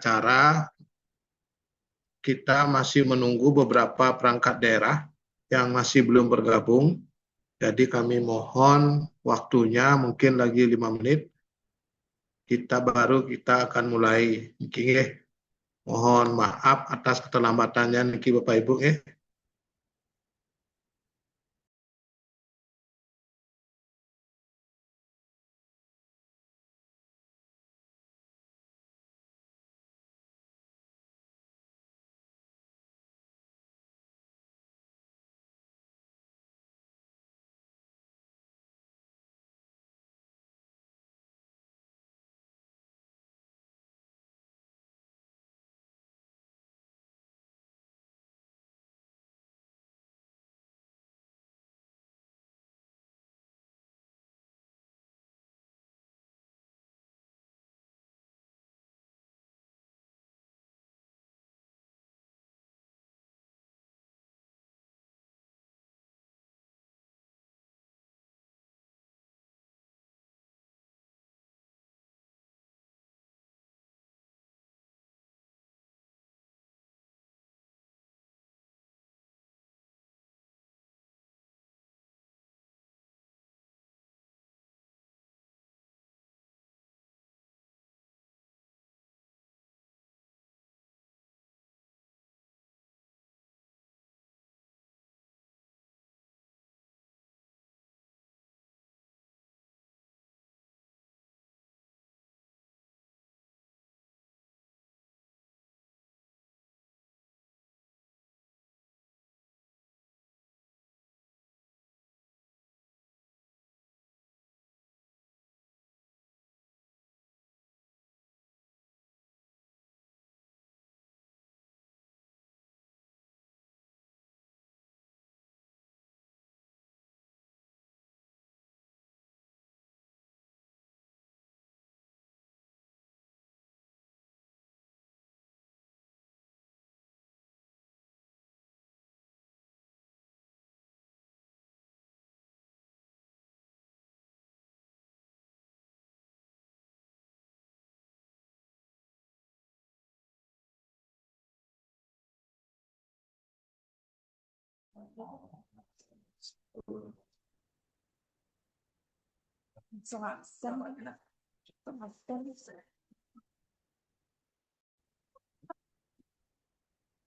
acara, kita masih menunggu beberapa perangkat daerah yang masih belum bergabung. Jadi kami mohon waktunya mungkin lagi 5 menit, kita akan mulai. Oke, mohon maaf atas keterlambatannya niki Bapak Ibu.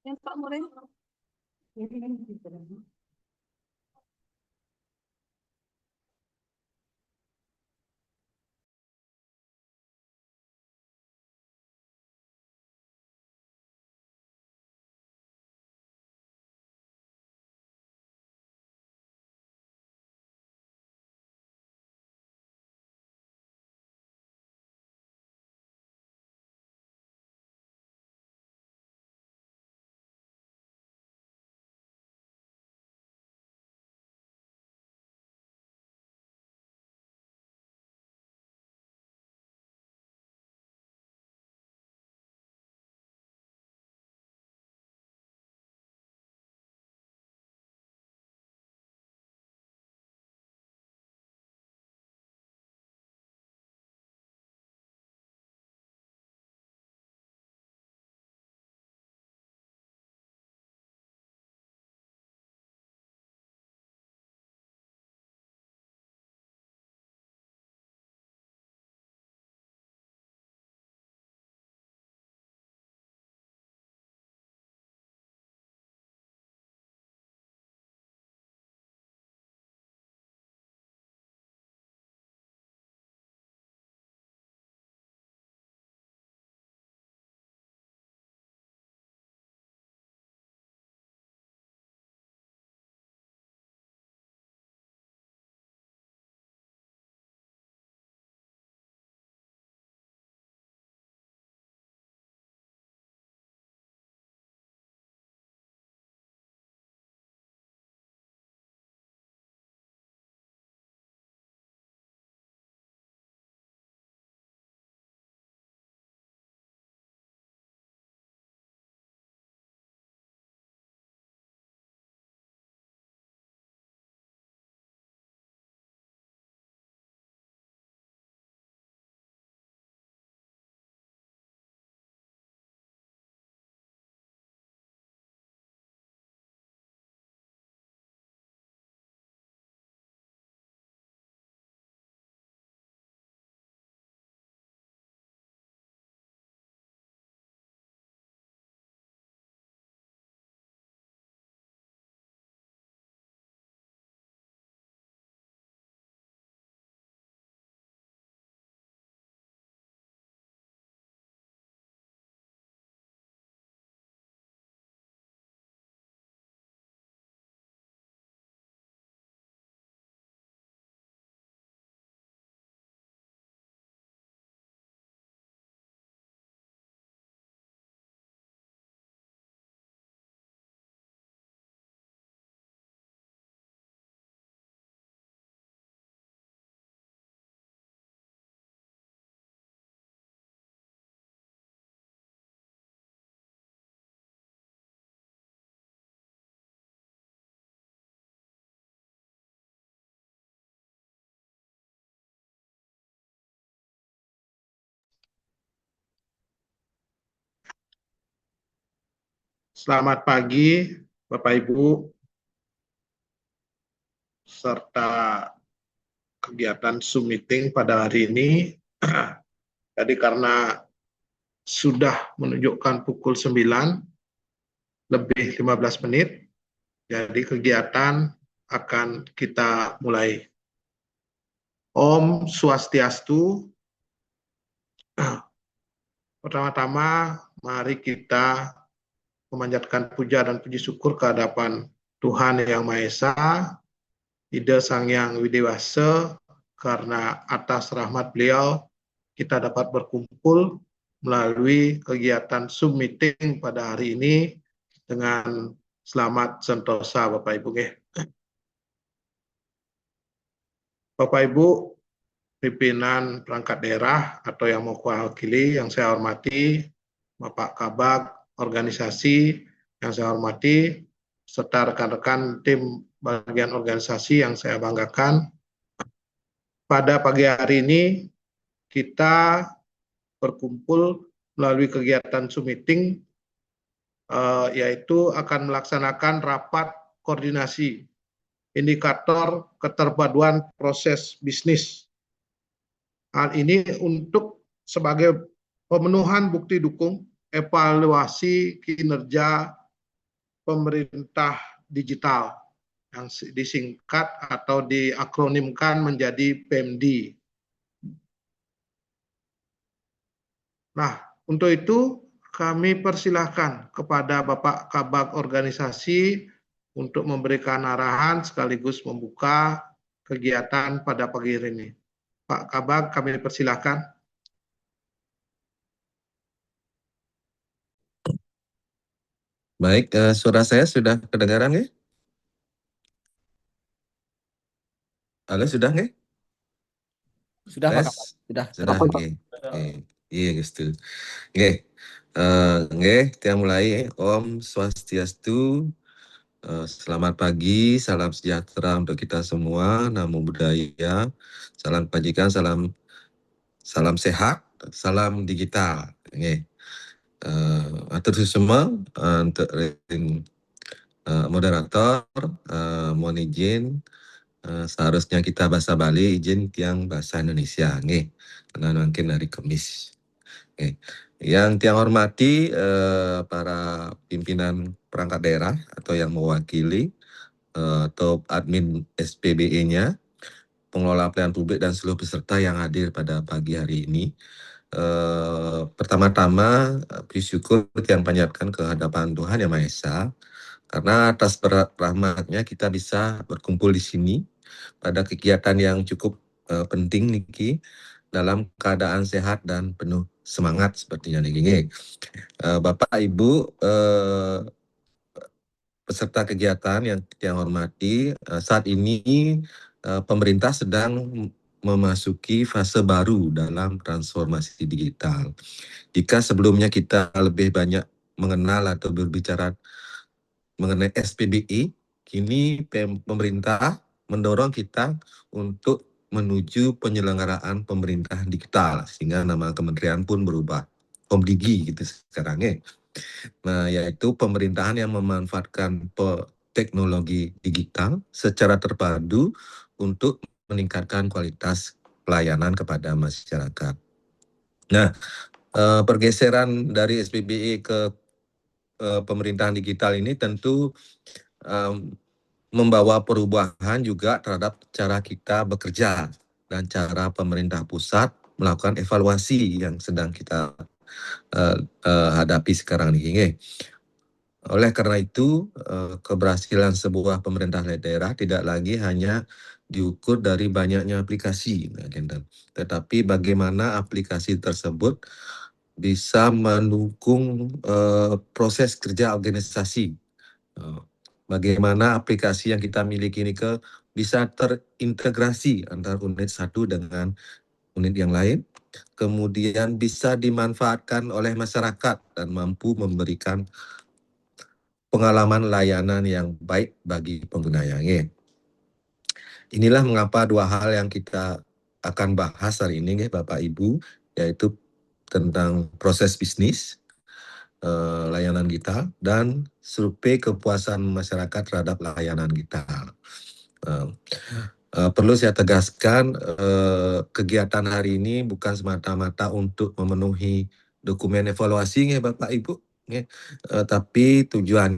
Yang Pak Murin. Selamat pagi Bapak Ibu serta kegiatan Zoom meeting pada hari ini. Jadi karena sudah menunjukkan pukul 9 lebih 15 menit, jadi kegiatan akan kita mulai. Om Swastiastu. Pertama-tama mari kita memanjatkan puja dan puji syukur ke hadapan Tuhan Yang Maha Esa, Ida Sang Hyang Widewasa, karena atas rahmat beliau kita dapat berkumpul melalui kegiatan Zoom meeting pada hari ini dengan selamat sentosa Bapak Ibu. Bapak Ibu pimpinan perangkat daerah atau yang mewakili yang saya hormati, Bapak Kabag organisasi yang saya hormati, serta rekan-rekan tim bagian organisasi yang saya banggakan. Pada pagi hari ini kita berkumpul melalui kegiatan Zoom meeting, yaitu akan melaksanakan rapat koordinasi indikator keterpaduan proses bisnis. Hal ini untuk sebagai pemenuhan bukti dukung evaluasi kinerja pemerintah digital yang disingkat atau diakronimkan menjadi PEMDI. Nah, untuk itu kami persilahkan kepada Bapak Kabag organisasi untuk memberikan arahan sekaligus membuka kegiatan pada pagi hari ini. Pak Kabag, kami persilahkan. Baik, suara saya sudah kedengaran ya? Halo, sudah nggih? Sudah Pak Tes? Kapal, sudah. Sudah nggih. Iya, gitu. Nggih. Nggih, kita mulai. Om Swastiastu. Selamat pagi, salam sejahtera untuk kita semua. Namo Buddhaya. Salam kebajikan, salam sehat, salam digital. Nggih. Atur semua untuk moderator, mohon izin. Seharusnya kita bahasa Bali, izin tiang bahasa Indonesia, nggih. Karena mungkin hari Kamis. Nggih. Yang tiang hormati para pimpinan perangkat daerah atau yang mewakili atau admin SPBE-nya, pengelola pelayanan publik dan seluruh peserta yang hadir pada pagi hari ini. Pertama-tama puji syukur yang panjatkan ke hadapan Tuhan Yang Maha Esa, karena atas rahmatnya kita bisa berkumpul di sini pada kegiatan yang cukup penting niki dalam keadaan sehat dan penuh semangat sepertinya niki. Bapak Ibu peserta kegiatan yang hormati, saat ini pemerintah sedang memasuki fase baru dalam transformasi digital. Jika sebelumnya kita lebih banyak mengenal atau berbicara mengenai SPBE, kini pemerintah mendorong kita untuk menuju penyelenggaraan pemerintah digital, sehingga nama kementerian pun berubah, Komdigi gitu sekarang ya. Nah, yaitu pemerintahan yang memanfaatkan teknologi digital secara terpadu untuk meningkatkan kualitas pelayanan kepada masyarakat. Nah, pergeseran dari SPBE ke pemerintahan digital ini tentu membawa perubahan juga terhadap cara kita bekerja dan cara pemerintah pusat melakukan evaluasi yang sedang kita hadapi sekarang ini. Oleh karena itu, keberhasilan sebuah pemerintah daerah tidak lagi hanya diukur dari banyaknya aplikasi, tetapi bagaimana aplikasi tersebut bisa mendukung proses kerja organisasi. Bagaimana aplikasi yang kita miliki ini bisa terintegrasi antara unit satu dengan unit yang lain, kemudian bisa dimanfaatkan oleh masyarakat dan mampu memberikan pengalaman layanan yang baik bagi penggunanya. Inilah mengapa dua hal yang kita akan bahas hari ini, Bapak Ibu, yaitu tentang proses bisnis layanan digital dan survei kepuasan masyarakat terhadap layanan digital. Perlu saya tegaskan, kegiatan hari ini bukan semata-mata untuk memenuhi dokumen evaluasi, Bapak Ibu, tapi tujuan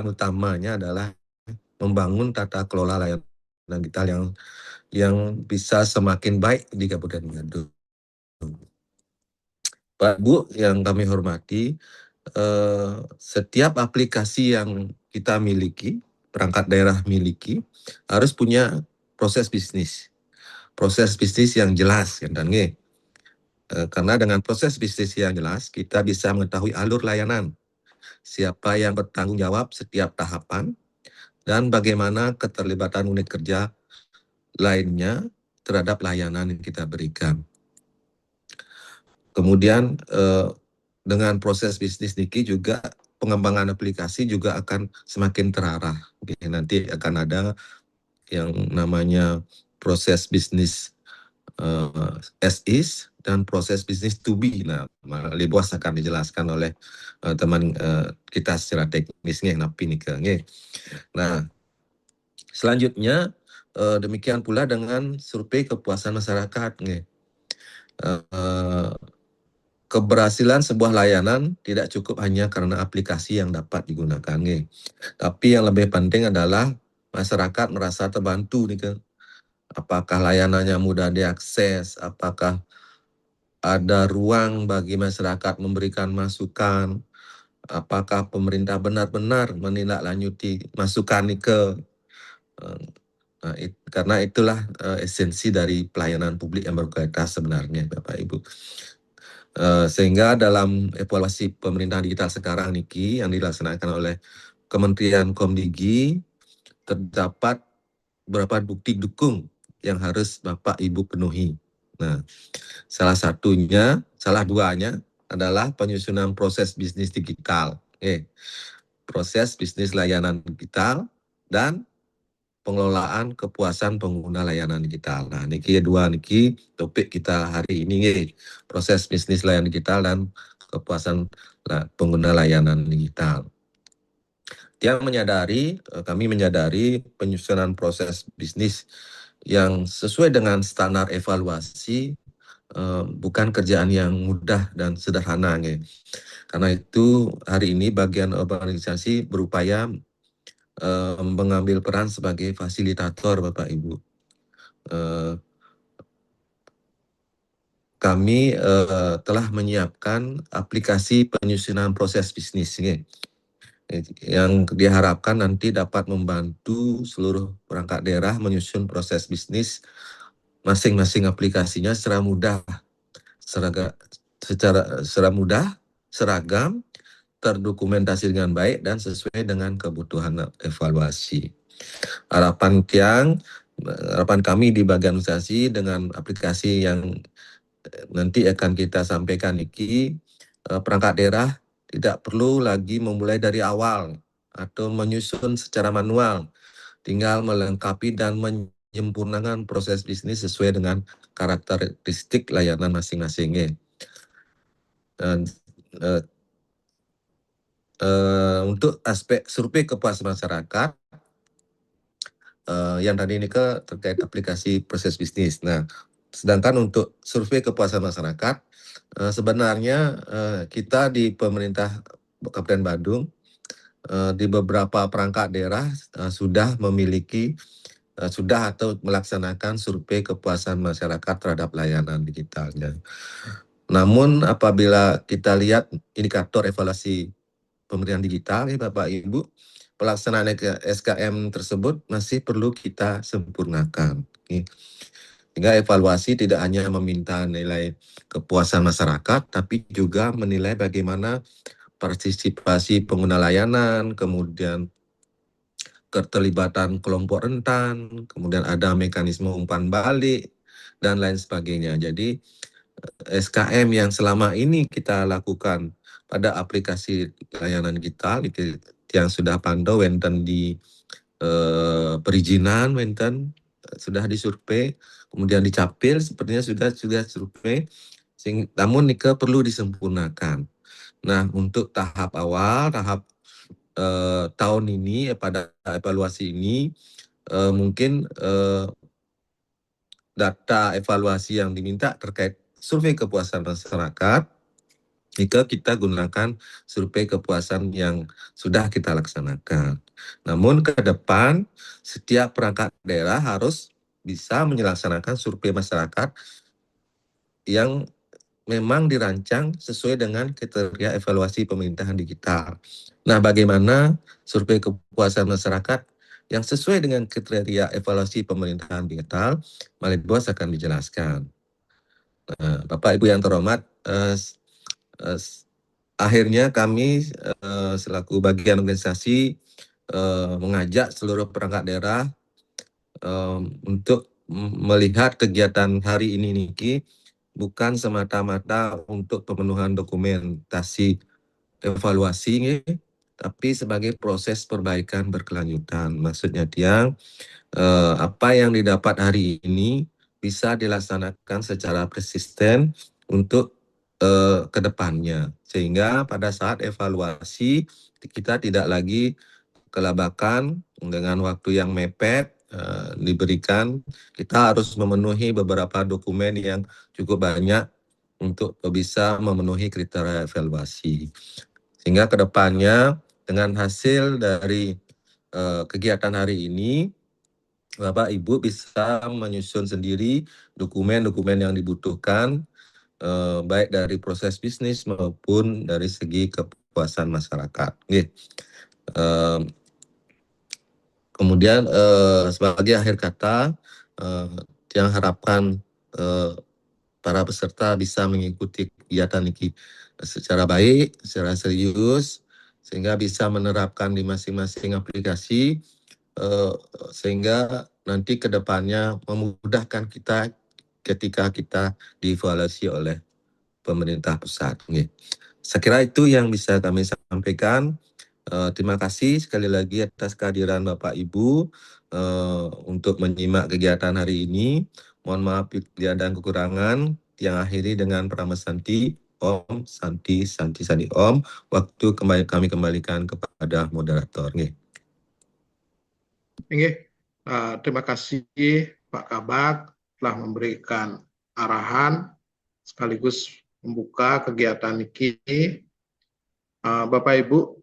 utamanya adalah membangun tata kelola layanan digital yang bisa semakin baik di Kabupaten Bandung. Pak Bu yang kami hormati, setiap aplikasi yang kita miliki, perangkat daerah miliki, harus punya proses bisnis yang jelas, dan karena dengan proses bisnis yang jelas, kita bisa mengetahui alur layanan, siapa yang bertanggung jawab setiap tahapan, dan bagaimana keterlibatan unit kerja lainnya terhadap layanan yang kita berikan. Kemudian dengan proses bisnis Niki juga pengembangan aplikasi juga akan semakin terarah. Nanti akan ada yang namanya proses bisnis as is dan proses bisnis to be. Nah, lebih luas akan dijelaskan oleh teman kita secara teknisnya Nah, selanjutnya demikian pula dengan survei kepuasan masyarakat. Keberhasilan sebuah layanan tidak cukup hanya karena aplikasi yang dapat digunakan. Tapi yang lebih penting adalah masyarakat merasa terbantu. Apakah layanannya mudah diakses, apakah ada ruang bagi masyarakat memberikan masukan, apakah pemerintah benar-benar menindaklanjuti masukan karena itulah esensi dari pelayanan publik yang berkualitas sebenarnya, Bapak Ibu. Sehingga dalam evaluasi pemerintahan digital sekarang Niki yang dilaksanakan oleh Kementerian Komdigi terdapat beberapa bukti dukung yang harus Bapak Ibu penuhi. Nah, salah duanya adalah penyusunan proses bisnis digital, proses bisnis layanan digital dan pengelolaan kepuasan pengguna layanan digital. Nah, niki topik kita hari ini, proses bisnis layanan digital dan kepuasan pengguna layanan digital. Kami menyadari penyusunan proses bisnis yang sesuai dengan standar evaluasi bukan kerjaan yang mudah dan sederhana. Karena itu hari ini bagian organisasi berupaya mengambil peran sebagai fasilitator, Bapak Ibu. Kami telah menyiapkan aplikasi penyusunan proses bisnis yang diharapkan nanti dapat membantu seluruh perangkat daerah menyusun proses bisnis masing-masing aplikasinya secara mudah, seragam, terdokumentasi dengan baik dan sesuai dengan kebutuhan evaluasi. Harapan kami di bagian organisasi dengan aplikasi yang nanti akan kita sampaikan ini, perangkat daerah tidak perlu lagi memulai dari awal atau menyusun secara manual, tinggal melengkapi dan menyempurnakan proses bisnis sesuai dengan karakteristik layanan masing-masing. Dan untuk aspek survei kepuasan masyarakat yang tadi ini terkait aplikasi proses bisnis. Nah, sedangkan untuk survei kepuasan masyarakat sebenarnya kita di pemerintah Kabupaten Bandung di beberapa perangkat daerah sudah atau melaksanakan survei kepuasan masyarakat terhadap layanan digitalnya. Namun apabila kita lihat indikator evaluasi pemerintahan digital, Bapak Ibu, pelaksanaan SKM tersebut masih perlu kita sempurnakan. Sehingga evaluasi tidak hanya meminta nilai kepuasan masyarakat, tapi juga menilai bagaimana partisipasi pengguna layanan, kemudian keterlibatan kelompok rentan, kemudian ada mekanisme umpan balik, dan lain sebagainya. Jadi SKM yang selama ini kita lakukan pada aplikasi layanan digital yang sudah pantau wenten di perizinan wenten sudah disurvei, kemudian dicapil sepertinya sudah survei, namun perlu disempurnakan. Nah, untuk tahap awal, tahap tahun ini pada evaluasi ini mungkin data evaluasi yang diminta terkait survei kepuasan masyarakat, jika kita gunakan survei kepuasan yang sudah kita laksanakan. Namun ke depan setiap perangkat daerah harus bisa melaksanakan survei masyarakat yang memang dirancang sesuai dengan kriteria evaluasi pemerintahan digital. Nah, bagaimana survei kepuasan masyarakat yang sesuai dengan kriteria evaluasi pemerintahan digital, Malibuas akan dijelaskan. Bapak Ibu yang terhormat, akhirnya kami selaku bagian organisasi mengajak seluruh perangkat daerah untuk melihat kegiatan hari ini Niki bukan semata-mata untuk pemenuhan dokumentasi evaluasi, tapi sebagai proses perbaikan berkelanjutan. Maksudnya Tiang, apa yang didapat hari ini bisa dilaksanakan secara persisten untuk ke depannya. Sehingga pada saat evaluasi kita tidak lagi kelabakan dengan waktu yang mepet diberikan. Kita harus memenuhi beberapa dokumen yang cukup banyak untuk bisa memenuhi kriteria evaluasi. Sehingga ke depannya dengan hasil dari kegiatan hari ini, Bapak Ibu bisa menyusun sendiri dokumen-dokumen yang dibutuhkan baik dari proses bisnis maupun dari segi kepuasan masyarakat. Kemudian sebagai akhir kata, yang harapkan para peserta bisa mengikuti kegiatan ini secara baik, secara serius, sehingga bisa menerapkan di masing-masing aplikasi, sehingga nanti ke depannya memudahkan kita ketika kita dievaluasi oleh pemerintah pusat. Saya kira itu yang bisa kami sampaikan. Terima kasih sekali lagi atas kehadiran Bapak Ibu untuk menyimak kegiatan hari ini. Mohon maaf bila ada kekurangan. Yang akhiri dengan Pramasanti, Om, Santi, Santi, Santi, Om. Waktu kami kembalikan kepada moderator. Terima kasih Pak Kabak telah memberikan arahan sekaligus membuka kegiatan ini. Bapak Ibu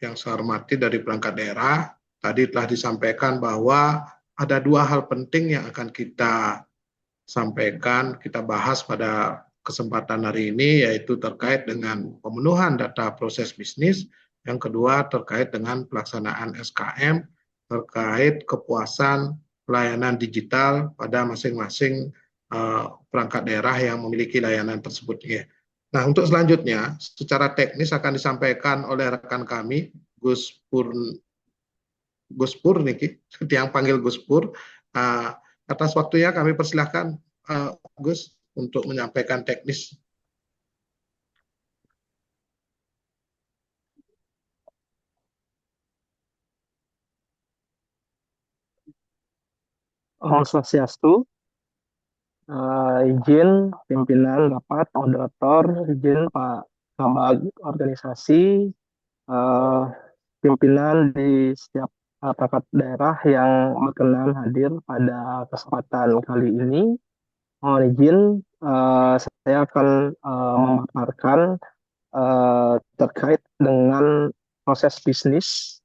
yang saya hormati dari perangkat daerah, tadi telah disampaikan bahwa ada dua hal penting yang akan kita sampaikan, kita bahas pada kesempatan hari ini, yaitu terkait dengan pemenuhan data proses bisnis, yang kedua terkait dengan pelaksanaan SKM, terkait kepuasan pelayanan digital pada masing-masing perangkat daerah yang memiliki layanan tersebut. Nah, untuk selanjutnya, secara teknis akan disampaikan oleh rekan kami, Gus Pur Niki, yang panggil Gus Pur. Atas waktunya kami persilahkan Gus untuk menyampaikan teknis. Om Swastiastu. Izin pimpinan rapat moderator, izin Pak Kabag organisasi, pimpinan di setiap perangkat daerah yang berkenan hadir pada kesempatan kali ini. Mohon izin saya akan memaparkan terkait dengan proses bisnis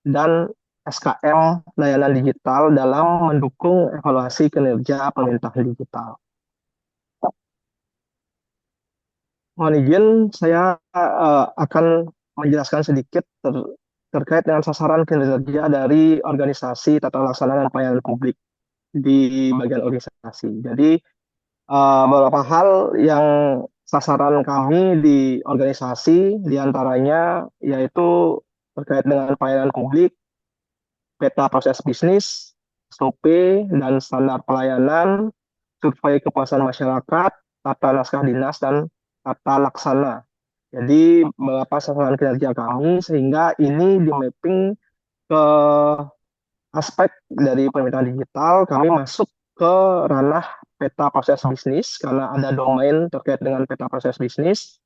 dan SKM layanan digital dalam mendukung evaluasi kinerja pemerintahan digital. Mohon izin, saya akan menjelaskan sedikit terkait dengan sasaran kinerja dari organisasi tata laksana dan pelayanan publik di bagian organisasi. Jadi, beberapa hal yang sasaran kami di organisasi, diantaranya yaitu terkait dengan pelayanan publik, peta proses bisnis, SOP dan standar pelayanan, survei kepuasan masyarakat, tata naskah dinas, dan tata laksana. Jadi beberapa sasaran kinerja kami sehingga ini di mapping ke aspek dari pemerintahan digital. Kami masuk ke ranah peta proses bisnis karena ada domain terkait dengan peta proses bisnis.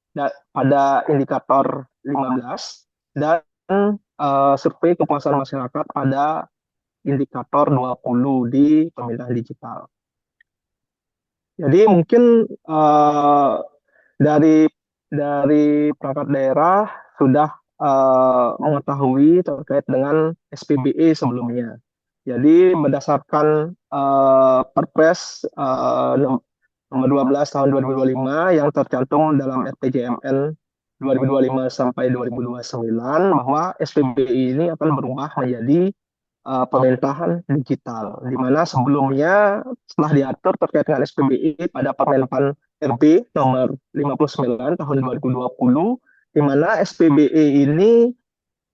pada indikator 15 dan survei kepuasan masyarakat pada indikator 20 di pemerintahan digital. Jadi mungkin dari perangkat daerah sudah mengetahui terkait dengan SPBE sebelumnya. Jadi berdasarkan Perpres nomor 12 tahun 2025 yang tercantum dalam RPJMN 2025 sampai 2029 bahwa SPBE ini akan berubah menjadi pemerintahan digital, di mana sebelumnya setelah diatur terkait dengan SPBE pada Permenpan RB nomor 59 tahun 2020, di mana SPBE ini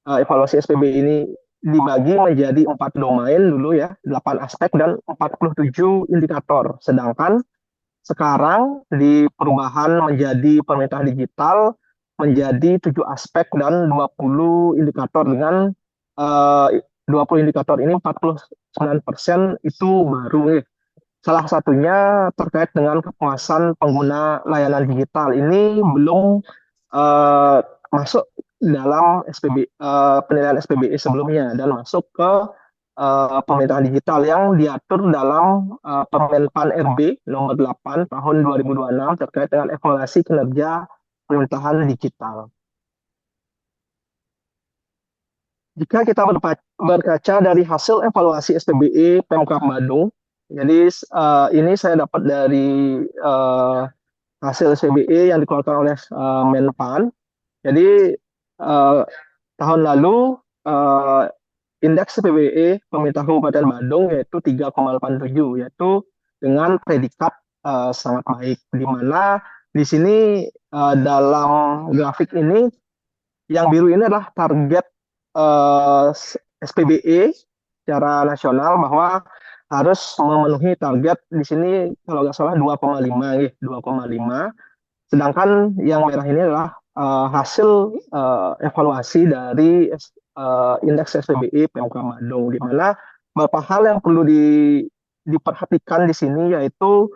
evaluasi SPBE ini dibagi menjadi 4 domain dulu ya, 8 aspek dan 47 indikator. Sedangkan sekarang di perubahan menjadi pemerintahan digital menjadi 7 aspek dan 20 indikator dengan 20 indikator ini 49% itu baru. Salah satunya terkait dengan kepuasan pengguna layanan digital. Ini belum masuk dalam penilaian SPBE sebelumnya dan masuk ke pemerintahan digital yang diatur dalam Permenpan RB nomor 8 tahun 2026 terkait dengan evaluasi kinerja pemerintahan digital. Jika kita berkaca dari hasil evaluasi SPBE Pemkab Bandung, jadi ini saya dapat dari hasil SPBE yang dikeluarkan oleh Menpan. Jadi tahun lalu indeks SPBE pemerintah Kabupaten Bandung yaitu 3,87, yaitu dengan predikat sangat baik, di mana di sini dalam grafik ini yang biru ini adalah target SPBE secara nasional bahwa harus memenuhi target di sini kalau nggak salah 2,5 ya, 2,5. Sedangkan yang merah ini adalah hasil evaluasi dari indeks SPBE Pemkab Bandung, di mana beberapa hal yang perlu diperhatikan di sini yaitu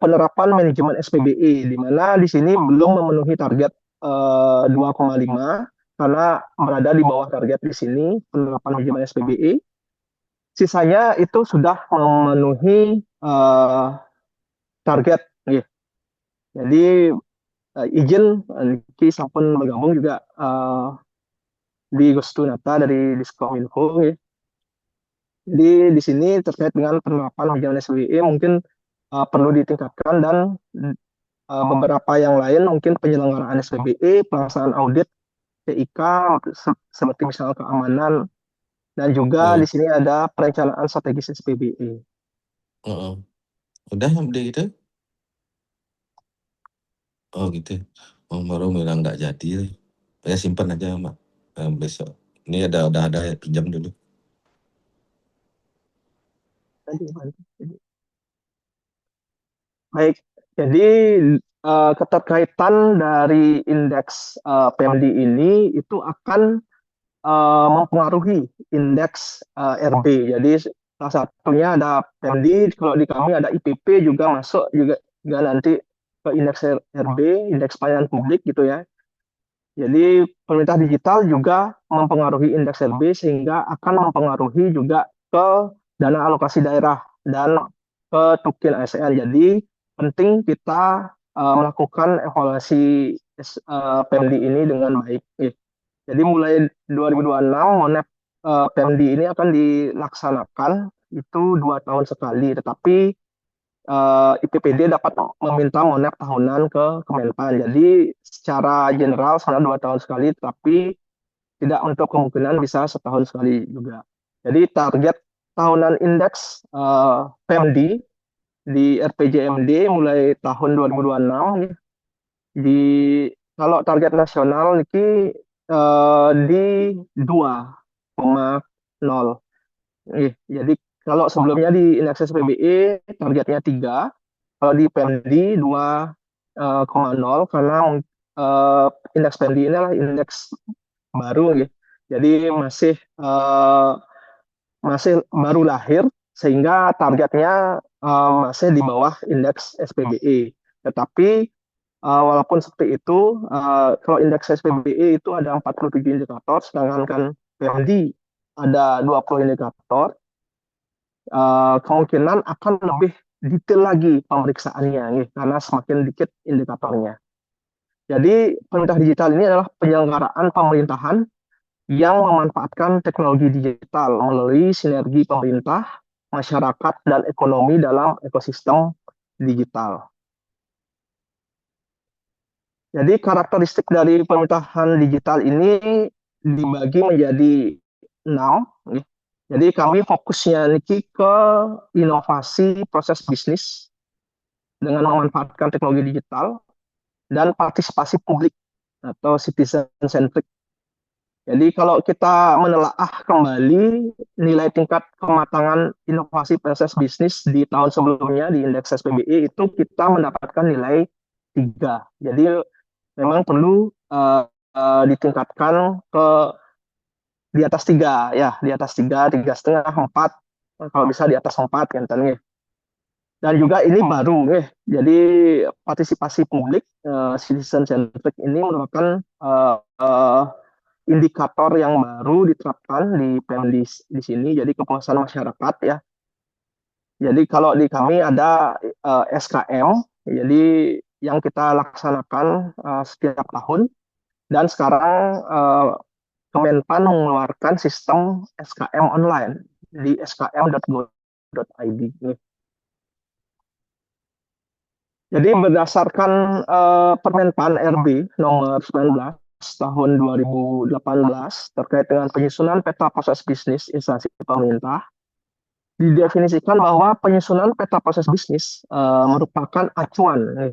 penerapan manajemen SPBE, di mana di sini belum memenuhi target 2,5 karena berada di bawah target di sini penerapan manajemen SPBE. Sisanya itu sudah memenuhi target. Jadi izin Niki sampun bergabung juga di Gustunata dari Diskominfo. Jadi di sini terkait dengan penerapan manajemen SPBE mungkin perlu ditingkatkan dan beberapa yang lain mungkin penyelenggaraan SPBE, pelaksanaan audit TIK seperti misalnya keamanan dan juga di sini ada perencanaan strategis SPBE. Udah gitu? Oh gitu. Baru bilang nggak jadi. Ya simpan aja Mak. Besok. Ini udah ada pinjam dulu. Baik, jadi keterkaitan dari indeks PMD ini itu akan mempengaruhi indeks RB. Jadi salah satunya ada PMD, kalau di kami ada IPP juga masuk juga nanti ke indeks RB, indeks pelayanan publik gitu ya. Jadi pemerintah digital juga mempengaruhi indeks RB sehingga akan mempengaruhi juga ke dana alokasi daerah dan ke tukin ASN. Jadi penting kita melakukan evaluasi PMD ini dengan baik. Jadi mulai 2026 MONEP PMD ini akan dilaksanakan itu 2 tahun sekali, tetapi IPPD dapat meminta MONEP tahunan ke Kemenpan. Jadi secara general sebenarnya 2 tahun sekali, tapi tidak untuk kemungkinan bisa setahun sekali juga. Jadi target tahunan indeks PMD di RPJMD mulai tahun 2026 di kalau target nasional ini di 2,0. Jadi kalau sebelumnya di indeks SPBE targetnya 3, kalau di PMD 2,0 karena indeks PMD ini adalah indeks baru, jadi masih baru lahir sehingga targetnya masih di bawah indeks SPBE. Tetapi Walaupun seperti itu, kalau indeks SPBE itu ada 47 indikator, sedangkan kan PMD ada 20 indikator, kemungkinan akan lebih detail lagi pemeriksaannya, nih, karena semakin dikit indikatornya. Jadi, pemerintah digital ini adalah penyelenggaraan pemerintahan yang memanfaatkan teknologi digital melalui sinergi pemerintah, masyarakat, dan ekonomi dalam ekosistem digital. Jadi karakteristik dari pemerintahan digital ini dibagi menjadi 6. Jadi kami fokusnya niki ke inovasi proses bisnis dengan memanfaatkan teknologi digital dan partisipasi publik atau citizen centric. Jadi kalau kita menelaah kembali nilai tingkat kematangan inovasi proses bisnis di tahun sebelumnya di indeks SPBE itu kita mendapatkan nilai 3. Jadi memang perlu ditingkatkan ke di atas 3 ya, di atas 3, 3,5, 4, kalau bisa di atas 4 kan. Dan juga ini baru nih. Jadi partisipasi publik citizen centric ini merupakan indikator yang baru diterapkan di PMD di sini. Jadi kepuasan masyarakat ya. Jadi kalau di kami ada SKM, jadi yang kita laksanakan setiap tahun, dan sekarang Kemenpan mengeluarkan sistem SKM online di skm.go.id. Jadi berdasarkan Permenpan RB nomor 19 tahun 2018 terkait dengan penyusunan peta proses bisnis instansi pemerintah, didefinisikan bahwa penyusunan peta proses bisnis merupakan acuan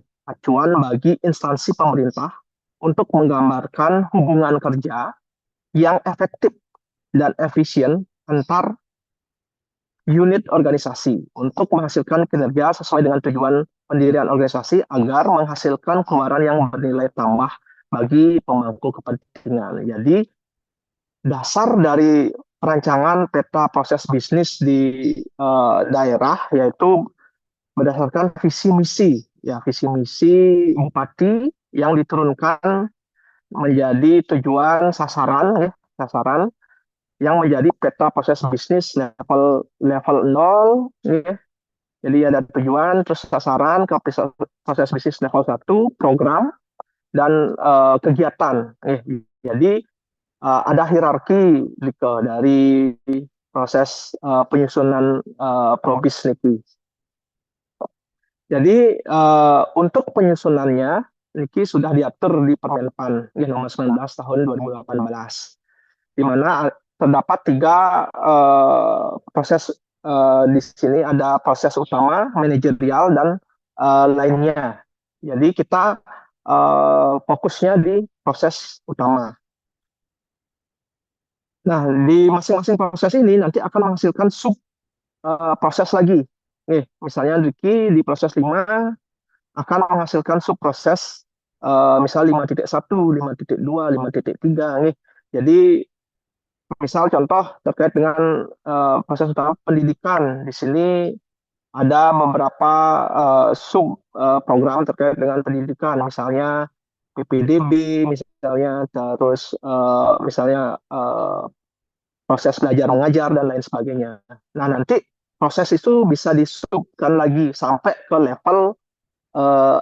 bagi instansi pemerintah untuk menggambarkan hubungan kerja yang efektif dan efisien antar unit organisasi untuk menghasilkan kinerja sesuai dengan tujuan pendirian organisasi agar menghasilkan keluaran yang bernilai tambah bagi pemangku kepentingan. Jadi dasar dari perancangan peta proses bisnis di daerah yaitu berdasarkan visi misi bupati yang diturunkan menjadi tujuan sasaran yang menjadi peta proses bisnis level 0 ya. Jadi ada tujuan terus sasaran ke proses bisnis level 1, program dan kegiatan. Jadi ada hierarki gitu, dari proses penyusunan probis niki. Jadi untuk penyusunannya niki sudah diatur di Permenpan nomor 19 tahun 2018, di mana terdapat 3 proses di sini. Ada proses utama, manajerial, dan lainnya. Jadi kita fokusnya di proses utama. Nah, di masing-masing proses ini nanti akan menghasilkan sub proses lagi. Nih, misalnya di proses 5 akan menghasilkan sub proses misal 5.1, 5.2, 5.3 nih. Jadi misal contoh terkait dengan proses utama pendidikan, di sini ada beberapa sub program terkait dengan pendidikan, misalnya PPDB, misalnya terus misalnya proses belajar mengajar dan lain sebagainya. Nah, nanti proses itu bisa disubkan lagi sampai ke level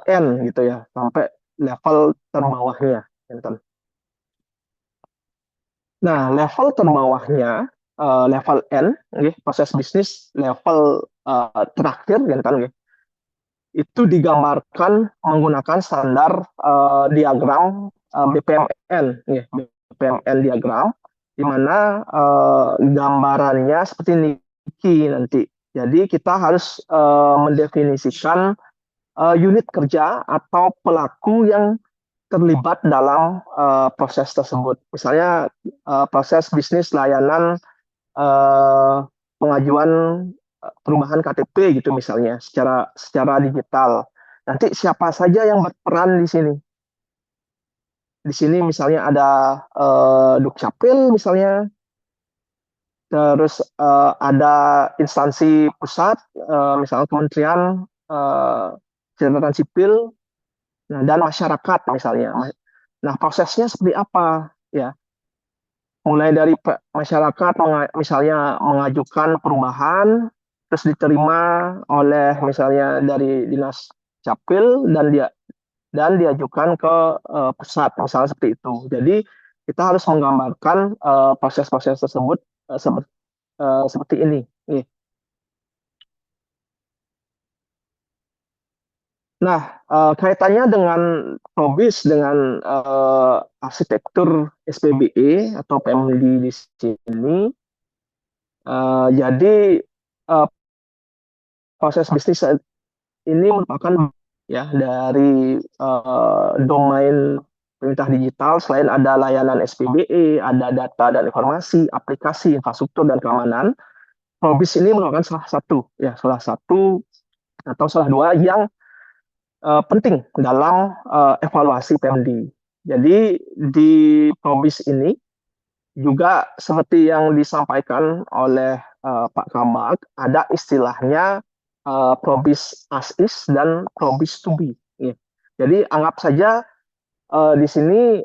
N gitu ya, sampai level terbawahnya. Nah, level terbawahnya level N, proses bisnis level terakhir kan, itu digambarkan menggunakan standar diagram BPMN, BPMN diagram, di mana gambarannya seperti ini nanti. Jadi kita harus mendefinisikan unit kerja atau pelaku yang terlibat dalam proses tersebut. Misalnya proses bisnis layanan pengajuan perubahan KTP gitu misalnya secara digital. Nanti siapa saja yang berperan di sini? Di sini misalnya ada Dukcapil misalnya, terus ada instansi pusat, misalnya Kementerian Catatan Sipil, Nah, dan masyarakat misalnya. Nah, prosesnya seperti apa? Ya, mulai dari masyarakat misalnya mengajukan perubahan, terus diterima oleh misalnya dari dinas capil dan diajukan ke pusat, misalnya seperti itu. Jadi kita harus menggambarkan proses-proses tersebut seperti ini. Nih. Nah, kaitannya dengan PROBIS dengan arsitektur SPBE atau PMD di sini, jadi proses bisnis ini merupakan ya dari domain perintah digital. Selain ada layanan SPBE, ada data dan informasi, aplikasi, infrastruktur dan keamanan. PROBIS ini merupakan salah satu atau salah dua yang penting dalam evaluasi PMD. Jadi di PROBIS ini juga seperti yang disampaikan oleh Pak Kabak, ada istilahnya PROBIS as is dan PROBIS to be. Ya. Jadi anggap saja di sini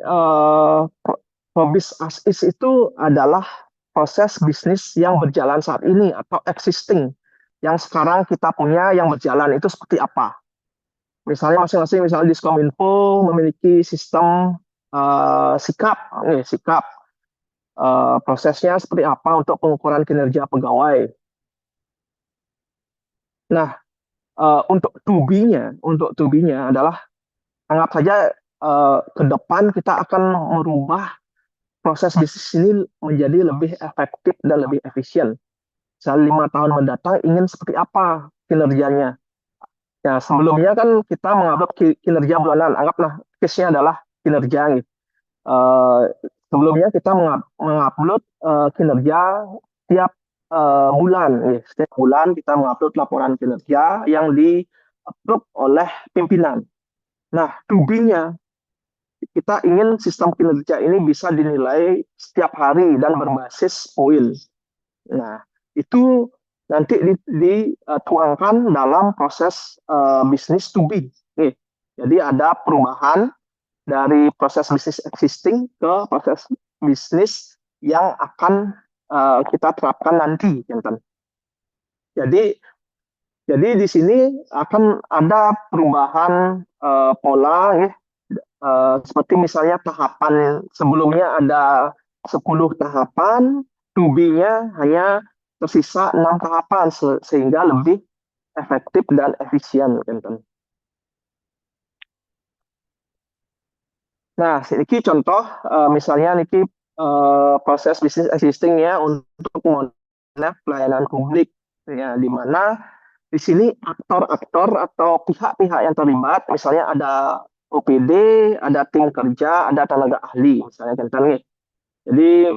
PROBIS as is itu adalah proses bisnis yang berjalan saat ini atau existing. Yang sekarang kita punya yang berjalan itu seperti apa. Misalnya masing-masing, misalnya Diskominfo memiliki sistem sikap prosesnya seperti apa untuk pengukuran kinerja pegawai. Nah, untuk to-be-nya adalah anggap saja ke depan kita akan merubah proses bisnis ini menjadi lebih efektif dan lebih efisien. Misalnya 5 tahun mendatang ingin seperti apa kinerjanya. Ya, sebelumnya kan kita mengupload kinerja bulanan. Anggaplah case-nya adalah kinerja gitu. Sebelumnya kita mengupload kinerja tiap bulan. Setiap bulan kita mengupload laporan kinerja yang di-approve oleh pimpinan. Nah, to-be-nya kita ingin sistem kinerja ini bisa dinilai setiap hari dan berbasis poin. Nah, itu nanti dituangkan dalam proses bisnis to be. Jadi ada perubahan dari proses bisnis existing ke proses bisnis yang akan kita terapkan nanti. Jadi di sini akan ada perubahan pola, seperti misalnya tahapan sebelumnya ada 10 tahapan, to be-nya hanya tersisa 6 tahapan sehingga lebih efektif dan efisien. Nah, ini contoh misalnya ini proses bisnis existing ya untuk menggunakan pelayanan publik ya, di mana di sini aktor-aktor atau pihak-pihak yang terlibat, misalnya ada OPD, ada tim kerja, ada tenaga ahli, misalnya contohnya. Jadi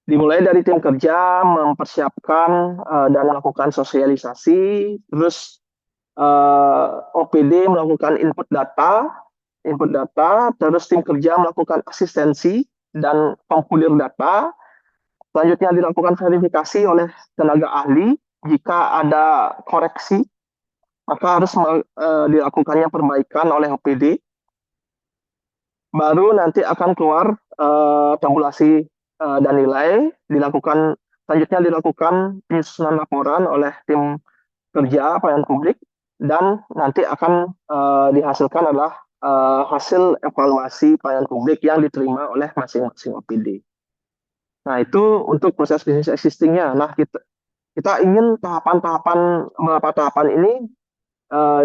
dimulai dari tim kerja mempersiapkan dan melakukan sosialisasi, terus OPD melakukan input data, terus tim kerja melakukan asistensi dan pengkulir data. Selanjutnya dilakukan verifikasi oleh tenaga ahli. Jika ada koreksi, maka harus dilakukannya perbaikan oleh OPD. Baru nanti akan keluar tabulasi dan nilai. Selanjutnya dilakukan penyusunan laporan oleh tim kerja pelayanan publik, dan nanti akan dihasilkan adalah hasil evaluasi pelayanan publik yang diterima oleh masing-masing OPD. Nah, itu untuk proses bisnis existing-nya. Nah, kita ingin beberapa tahapan ini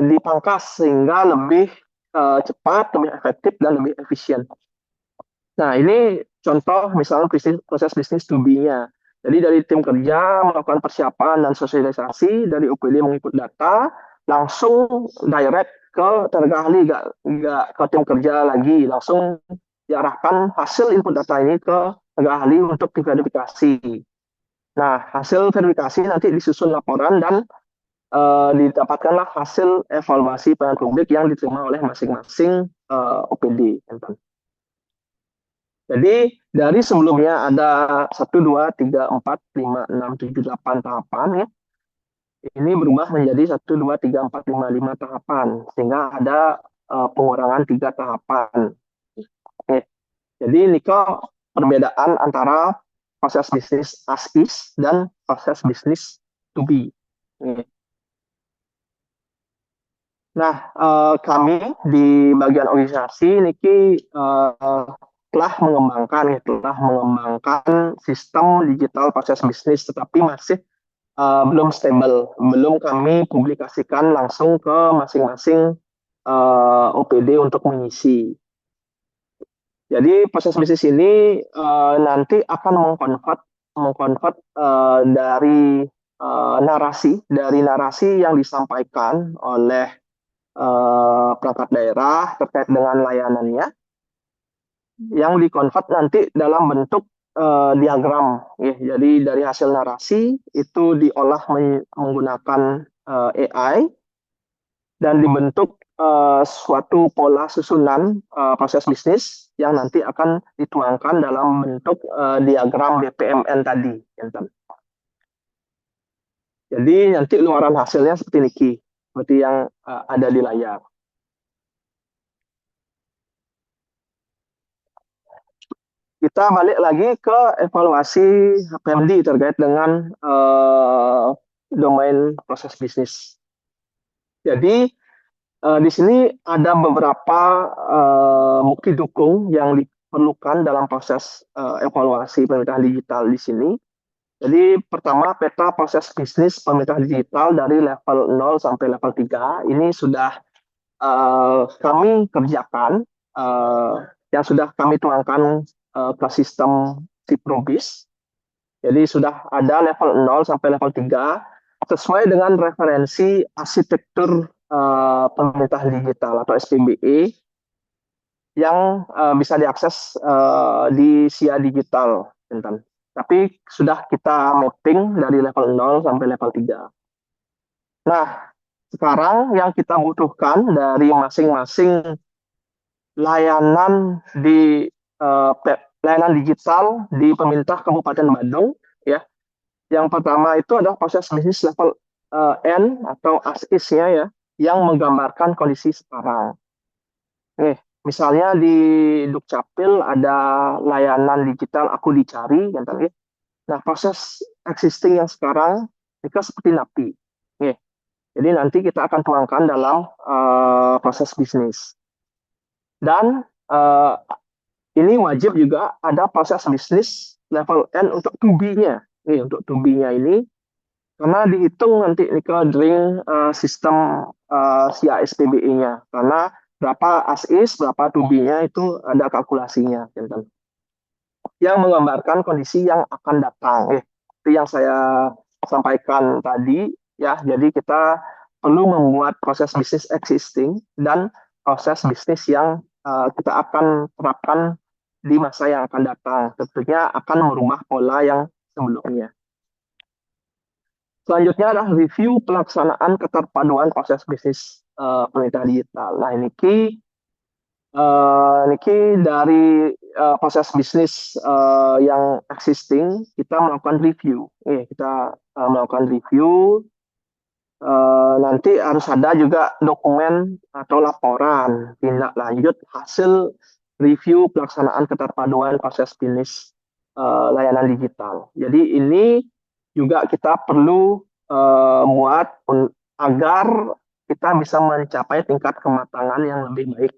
dipangkas sehingga lebih cepat, lebih efektif, dan lebih efisien. Nah, ini contoh misalnya proses bisnis to be-nya. Jadi dari tim kerja melakukan persiapan dan sosialisasi, dari OPD mengikut data, langsung direct ke tenaga ahli, nggak ke tim kerja lagi, langsung diarahkan hasil input data ini ke tenaga ahli untuk diverifikasi. Nah, hasil verifikasi nanti disusun laporan dan didapatkanlah hasil evaluasi pelayanan publik yang diterima oleh masing-masing OPD. Jadi dari sebelumnya ada 1, 2, 3, 4, 5, 6, 7, 8 tahapan ya. Ini berubah menjadi 1, 2, 3, 4, 5 tahapan. Sehingga ada pengurangan 3 tahapan. Oke. Jadi ini perbedaan antara proses bisnis as is dan proses bisnis to be. Oke. Nah, kami di bagian organisasi niki telah mengembangkan sistem digital proses bisnis, tetapi masih belum stable, belum kami publikasikan langsung ke masing-masing OPD untuk mengisi. Jadi proses bisnis ini nanti akan mengkonvert dari narasi yang disampaikan oleh perangkat daerah terkait dengan layanannya, yang dikonvert nanti dalam bentuk diagram. Jadi dari hasil narasi itu diolah menggunakan AI dan dibentuk suatu pola susunan proses bisnis yang nanti akan dituangkan dalam bentuk diagram BPMN tadi. Jadi nanti luaran hasilnya seperti ini, seperti yang ada di layar. Kita balik lagi ke evaluasi PMD terkait dengan domain proses bisnis. Jadi di sini ada beberapa bukti dukung yang diperlukan dalam proses evaluasi pemerintahan digital di sini. Jadi pertama, peta proses bisnis pemerintahan digital dari level 0 sampai level 3 ini sudah kami kerjakan, yang sudah kami tuangkan ke sistem Siprobis. Jadi sudah ada level 0 sampai level 3 sesuai dengan referensi arsitektur pemerintahan digital atau SPBE yang bisa diakses di SIA Digital. Tapi sudah kita mapping dari level 0 sampai level 3. Nah, sekarang yang kita butuhkan dari masing-masing layanan di layanan digital di pemerintah Kabupaten Bandung, ya. Yang pertama itu adalah proses bisnis level N atau ASIS-nya, ya, yang menggambarkan kondisi sekarang. Misalnya di Dukcapil ada layanan digital Aku Dicari, ya. Nah, proses existing yang sekarang itu seperti NAPI. Jadi nanti kita akan tuangkan dalam proses bisnis. Dan ini wajib juga ada proses bisnis level N untuk to-be-nya. Untuk to-be-nya ini, karena dihitung nanti during sistem SIA SPBE-nya. Karena berapa as-is, berapa to-be-nya itu ada kalkulasinya. Yang menggambarkan kondisi yang akan datang. Itu yang saya sampaikan tadi. Ya, jadi kita perlu membuat proses bisnis existing dan proses bisnis yang kita akan terapkan di masa yang akan datang. Tentunya akan merubah pola yang sebelumnya. Selanjutnya adalah review pelaksanaan keterpaduan proses bisnis pemerintahan digital. Nah, ini dari proses bisnis yang existing, kita melakukan review. Kita melakukan review. Nanti harus ada juga dokumen atau laporan tindak lanjut hasil review pelaksanaan keterpaduan proses bisnis layanan digital. Jadi ini juga kita perlu buat agar kita bisa mencapai tingkat kematangan yang lebih baik.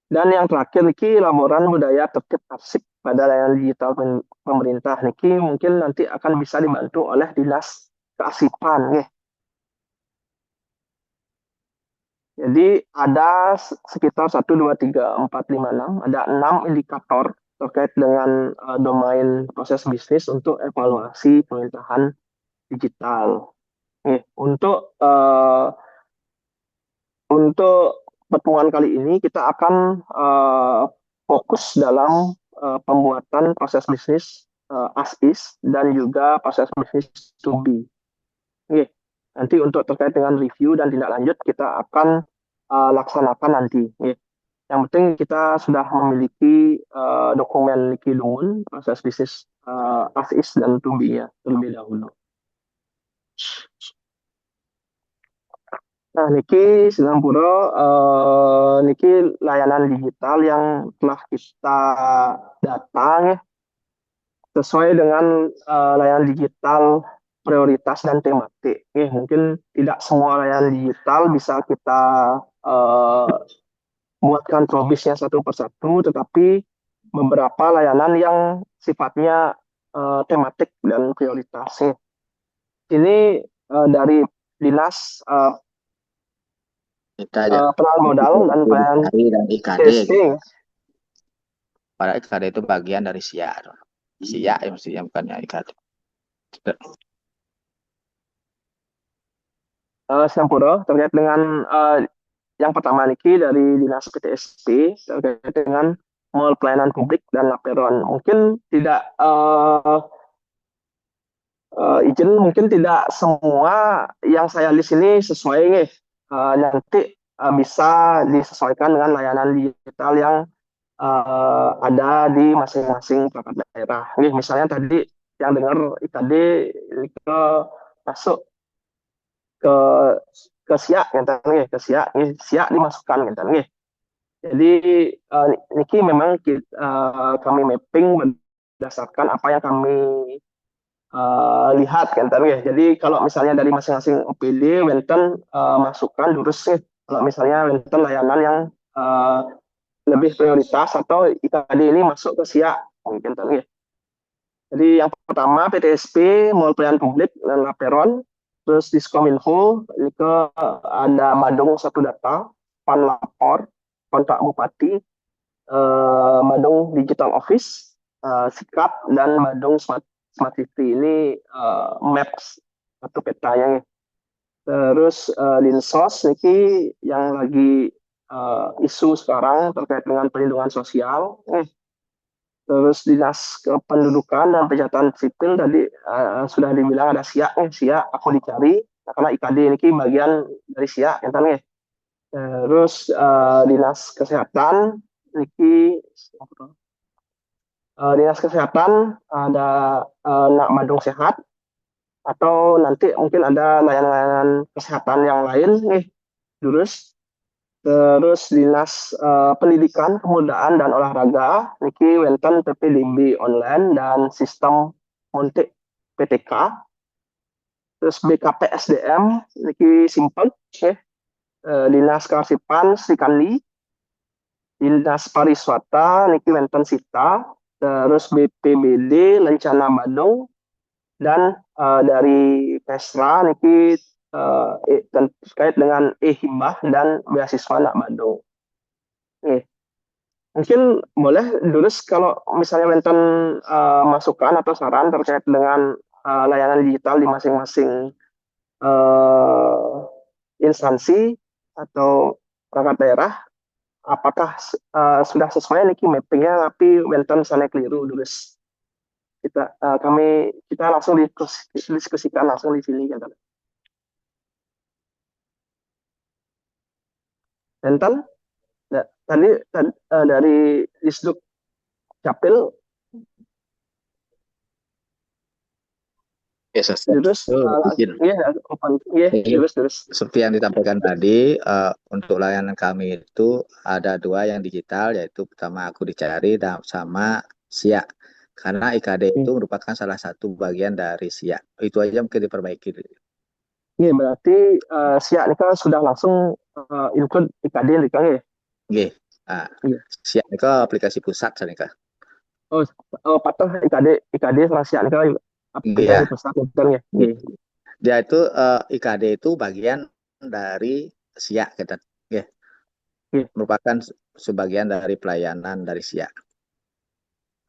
Dan yang terakhir niki laporan budaya tertib arsip pada layanan digital pemerintah niki mungkin nanti akan bisa dibantu oleh Dinas Kearsipan. Jadi ada sekitar 1, 2, 3, 4, 5, 6, ada 6 indikator terkait dengan domain proses bisnis untuk evaluasi pemerintahan digital. Untuk pertemuan kali ini kita akan fokus dalam pembuatan proses bisnis as-is dan juga proses bisnis to be. Nanti untuk terkait dengan review dan tindak lanjut kita akan laksanakan nanti. Yang penting kita sudah memiliki dokumen Niki Lungun proses bisnis as-is dan to be-nya terlebih dahulu. Nah, niki Singapura, niki layanan digital yang telah kita datang ya, sesuai dengan layanan digital prioritas dan tematik. Mungkin tidak semua layanan digital bisa kita eh, buatkan probisnya satu persatu, tetapi beberapa layanan yang sifatnya tematik dan prioritasnya. Ini dari Dinas Kita aja Penanaman Modal dan Pelayanan IKD dan IKD TSP. gitu. Padahal IKD itu bagian dari SIA. SIA ya mestinya bukannya IKD. Singapura terkait dengan yang pertama niki dari Dinas PTSP terkait dengan mall pelayanan publik dan laporan. Mungkin tidak izin, mungkin tidak semua yang saya list ini sesuai nih. Nanti bisa disesuaikan dengan layanan digital yang ada di masing-masing perangkat daerah. Nih, misalnya tadi yang dengar IKD ini ke masuk ke siak gitu nih, ke siak nih, siak dimasukkan gitu nih. Jadi niki memang kami mapping berdasarkan apa yang kami lihat kan ya. Jadi kalau misalnya dari masing-masing OPD wenten masukkan lurus sih. Kalau misalnya wenten layanan yang lebih prioritas atau IKD ini masuk ke SIA mungkin ya. Jadi yang pertama PTSP, Mall Pelayanan Publik dan Laperon, terus Diskominfo, ini ke ada Badung Satu Data, Panlapor, Kontrak Bupati, Badung Digital Office, Sikap, dan Badung Smart TV. Ini maps atau petanya. Terus Dinsos ini yang lagi isu sekarang terkait dengan perlindungan sosial. Terus Dinas Kependudukan dan Pencatatan Sipil tadi sudah dibilang ada SIA, SIA aku dicari karena IKD ini bagian dari SIA, ya. Terus Dinas Kesehatan ini Dinas Kesehatan ada Nak Madung Sehat atau nanti mungkin ada layanan kesehatan yang lain nih, Terus Dinas Pendidikan, Kemudaan dan Olahraga, niki wenten PPDB online dan sistem Montek PTK. Terus BKP SDM, niki simpen, Dinas Kearsipan Sri Kandi, Dinas Pariwisata, niki wenten Sita, terus BPBD Lencana Badung, dan dari Pesra niki terkait dengan himbah dan beasiswa anak Bandung. Mungkin boleh Durus kalau misalnya wenten masukan atau saran terkait dengan layanan digital di masing-masing instansi atau perangkat daerah, apakah sudah sesuai niki mappingnya, tapi wenten sana keliru Durus. Kita langsung diskusikan langsung di sini kan. Wenten tadi dari Disduk Capil terus terus seperti yang disampaikan tadi, untuk layanan kami itu ada dua yang digital, yaitu pertama aku dicari dan sama SIA, karena IKD itu merupakan salah satu bagian dari SIA. Itu aja mungkin diperbaiki. Iya, berarti SIA ini kan sudah langsung include IKD nih kan ya? Iya. SIA ini kan aplikasi pusat nih kan. Oh, patah IKD sama SIA ini kan aplikasi pusat ya. Dia itu IKD itu bagian dari SIA kita. Merupakan sebagian dari pelayanan dari SIA.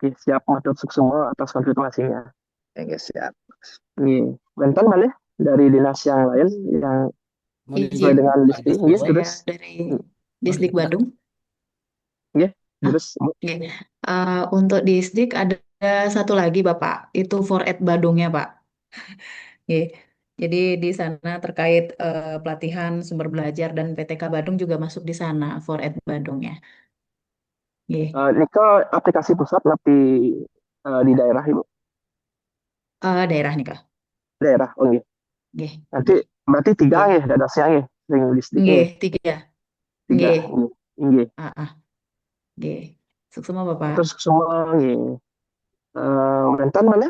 Siap Matur Suksuma atas konfirmasinya. Siap. Bentar mana dari dinas yang lain yang sesuai dengan Disdik, terus dari Disdik Badung. Terus untuk Disdik ada satu lagi Bapak, itu 4Ed Badungnya Pak. Jadi di sana terkait pelatihan sumber belajar dan PTK Badung juga masuk di sana 4Ed Badungnya. Ini aplikasi pusat tapi di daerah Ibu. Daerah nih Kak. Daerah, Nanti berarti 3 ya dadasnya ya. linguistik Nggih, nih. 3. Tiga, Nggih. nggih. Ah, ah. Nggih. Suksema Bapak. Terus semua nggih. Wonten mana?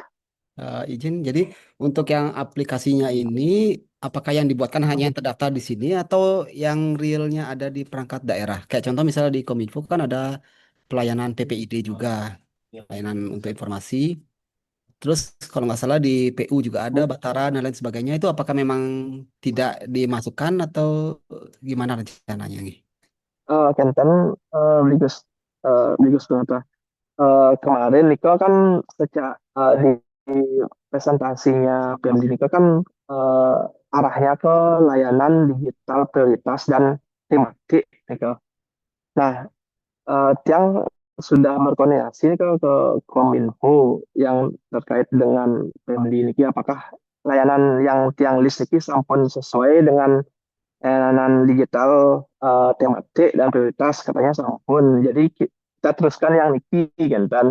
Izin, jadi untuk yang aplikasinya ini, apakah yang dibuatkan hanya yang terdaftar di sini atau yang realnya ada di perangkat daerah? Kayak contoh misalnya di Kominfo kan ada pelayanan PPID juga, pelayanan untuk informasi. Terus kalau nggak salah di PU juga ada Batara dan lain sebagainya. Itu apakah memang tidak dimasukkan atau gimana rencananya nih? Kenten Bligus Bligus Kunata. Kemarin Niko kan sejak di presentasinya PMD Niko kan arahnya ke layanan digital prioritas dan tematik Niko. Nah, Tiang sudah berkoordinasi ke Kominfo yang terkait dengan PMD ini. Apakah layanan yang Tiang list ini sampun sesuai dengan layanan digital tematik dan prioritas katanya sampun. Jadi kita teruskan yang niki kan. Dan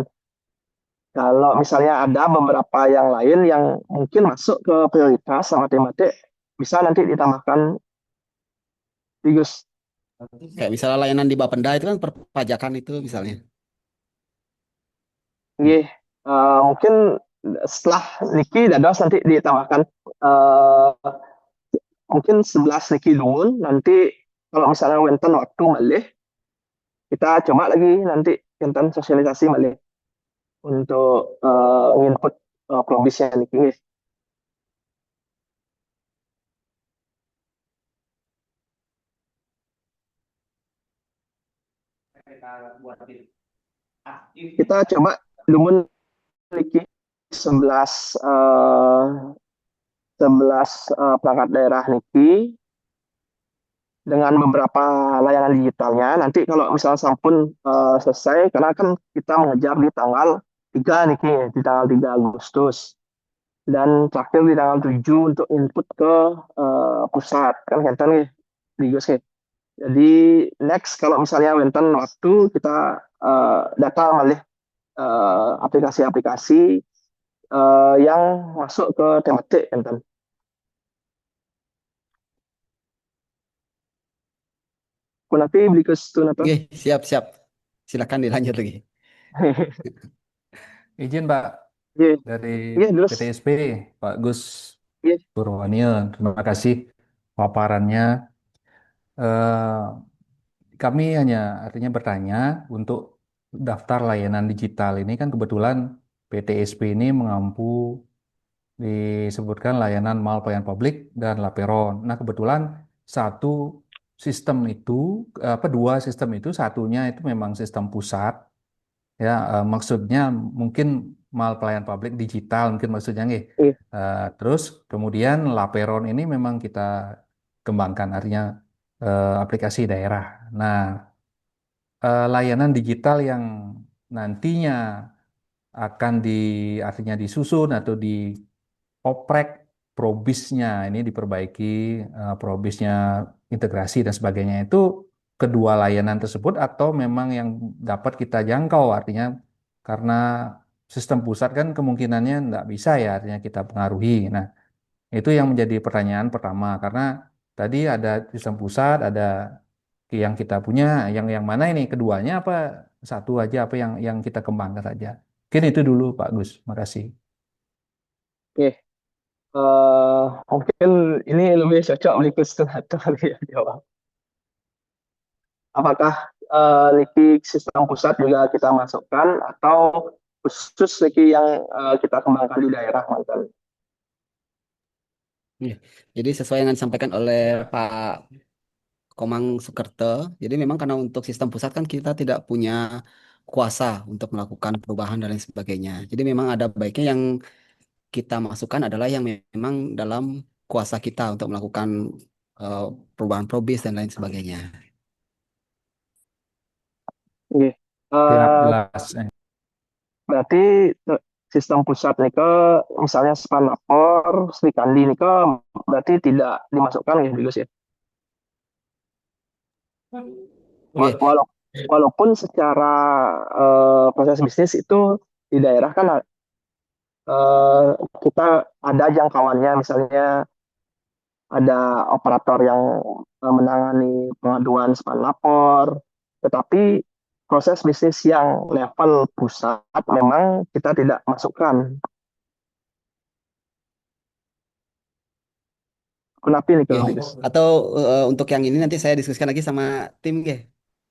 kalau misalnya ada beberapa yang lain yang mungkin masuk ke prioritas sama tematik, bisa nanti ditambahkan di Gus. Kayak misalnya layanan di Bapenda itu kan perpajakan itu misalnya. Nggih, mungkin setelah niki dados nanti ditambahkan eh, mungkin 11 niki dulu nanti kalau misalnya wonten waktu malih kita coba lagi nanti wonten sosialisasi malih untuk input probisnya niki. Nggih. Kita coba dulu niki 11 perangkat daerah niki dengan beberapa layanan digitalnya. Nanti kalau misalnya sampun selesai, karena kan kita mengejar di tanggal 3 niki, di tanggal 3 Agustus. Dan terakhir di tanggal 7 untuk input ke pusat. Kan kita nih, di Gus. Jadi next kalau misalnya wenten waktu kita data malih aplikasi-aplikasi yang masuk ke tematik enten. Kunapi beli ke situ napa? Oke, siap-siap. Silakan dilanjut lagi. Izin Pak Iya, dari iya terus. PTSP, Pak Gus Iya, Purwanil. Terima kasih paparannya. Eh, Kami hanya artinya bertanya untuk daftar layanan digital ini kan kebetulan PTSP ini mengampu disebutkan layanan mal pelayanan publik dan Laperon. Nah, kebetulan satu sistem itu, dua sistem itu, satunya itu memang sistem pusat, ya maksudnya mungkin mal pelayanan publik digital, mungkin maksudnya nggih. iya, Terus kemudian Laperon ini memang kita kembangkan, artinya aplikasi daerah. Nah, layanan digital yang nantinya akan artinya disusun atau dioprek probisnya ini diperbaiki, probisnya integrasi dan sebagainya itu kedua layanan tersebut atau memang yang dapat kita jangkau, artinya karena sistem pusat kan kemungkinannya nggak bisa ya, artinya kita pengaruhi. Nah, itu yang menjadi pertanyaan pertama, karena tadi ada sistem pusat, ada yang kita punya, yang mana ini keduanya apa satu aja, apa yang kita kembangkan saja. Mungkin itu dulu Pak Gus. Makasih. oke. Mungkin ini lebih cocok beli ke situ atau kali ya jawab. Apakah Niki sistem pusat juga kita masukkan atau khusus Niki yang kita kembangkan di daerah mantan? Iya. Jadi sesuai yang disampaikan oleh Pak Komang Sukerto, jadi memang karena untuk sistem pusat kan kita tidak punya kuasa untuk melakukan perubahan dan lain sebagainya. Jadi memang ada baiknya yang kita masukkan adalah yang memang dalam kuasa kita untuk melakukan eh, perubahan probis dan lain sebagainya. Oke. Siap, Eh, jelas. Berarti sistem pusat nih ke misalnya span lapor, Sri Kandi nih ke berarti tidak dimasukkan ya Gus ya. Oke. Walaupun secara proses bisnis itu di daerah kan kita ada jangkauannya misalnya ada operator yang menangani pengaduan span lapor, tetapi proses bisnis yang level pusat memang kita tidak masukkan. Kenapa nih kalau Oke. Atau untuk yang ini nanti saya diskusikan lagi sama tim nggih.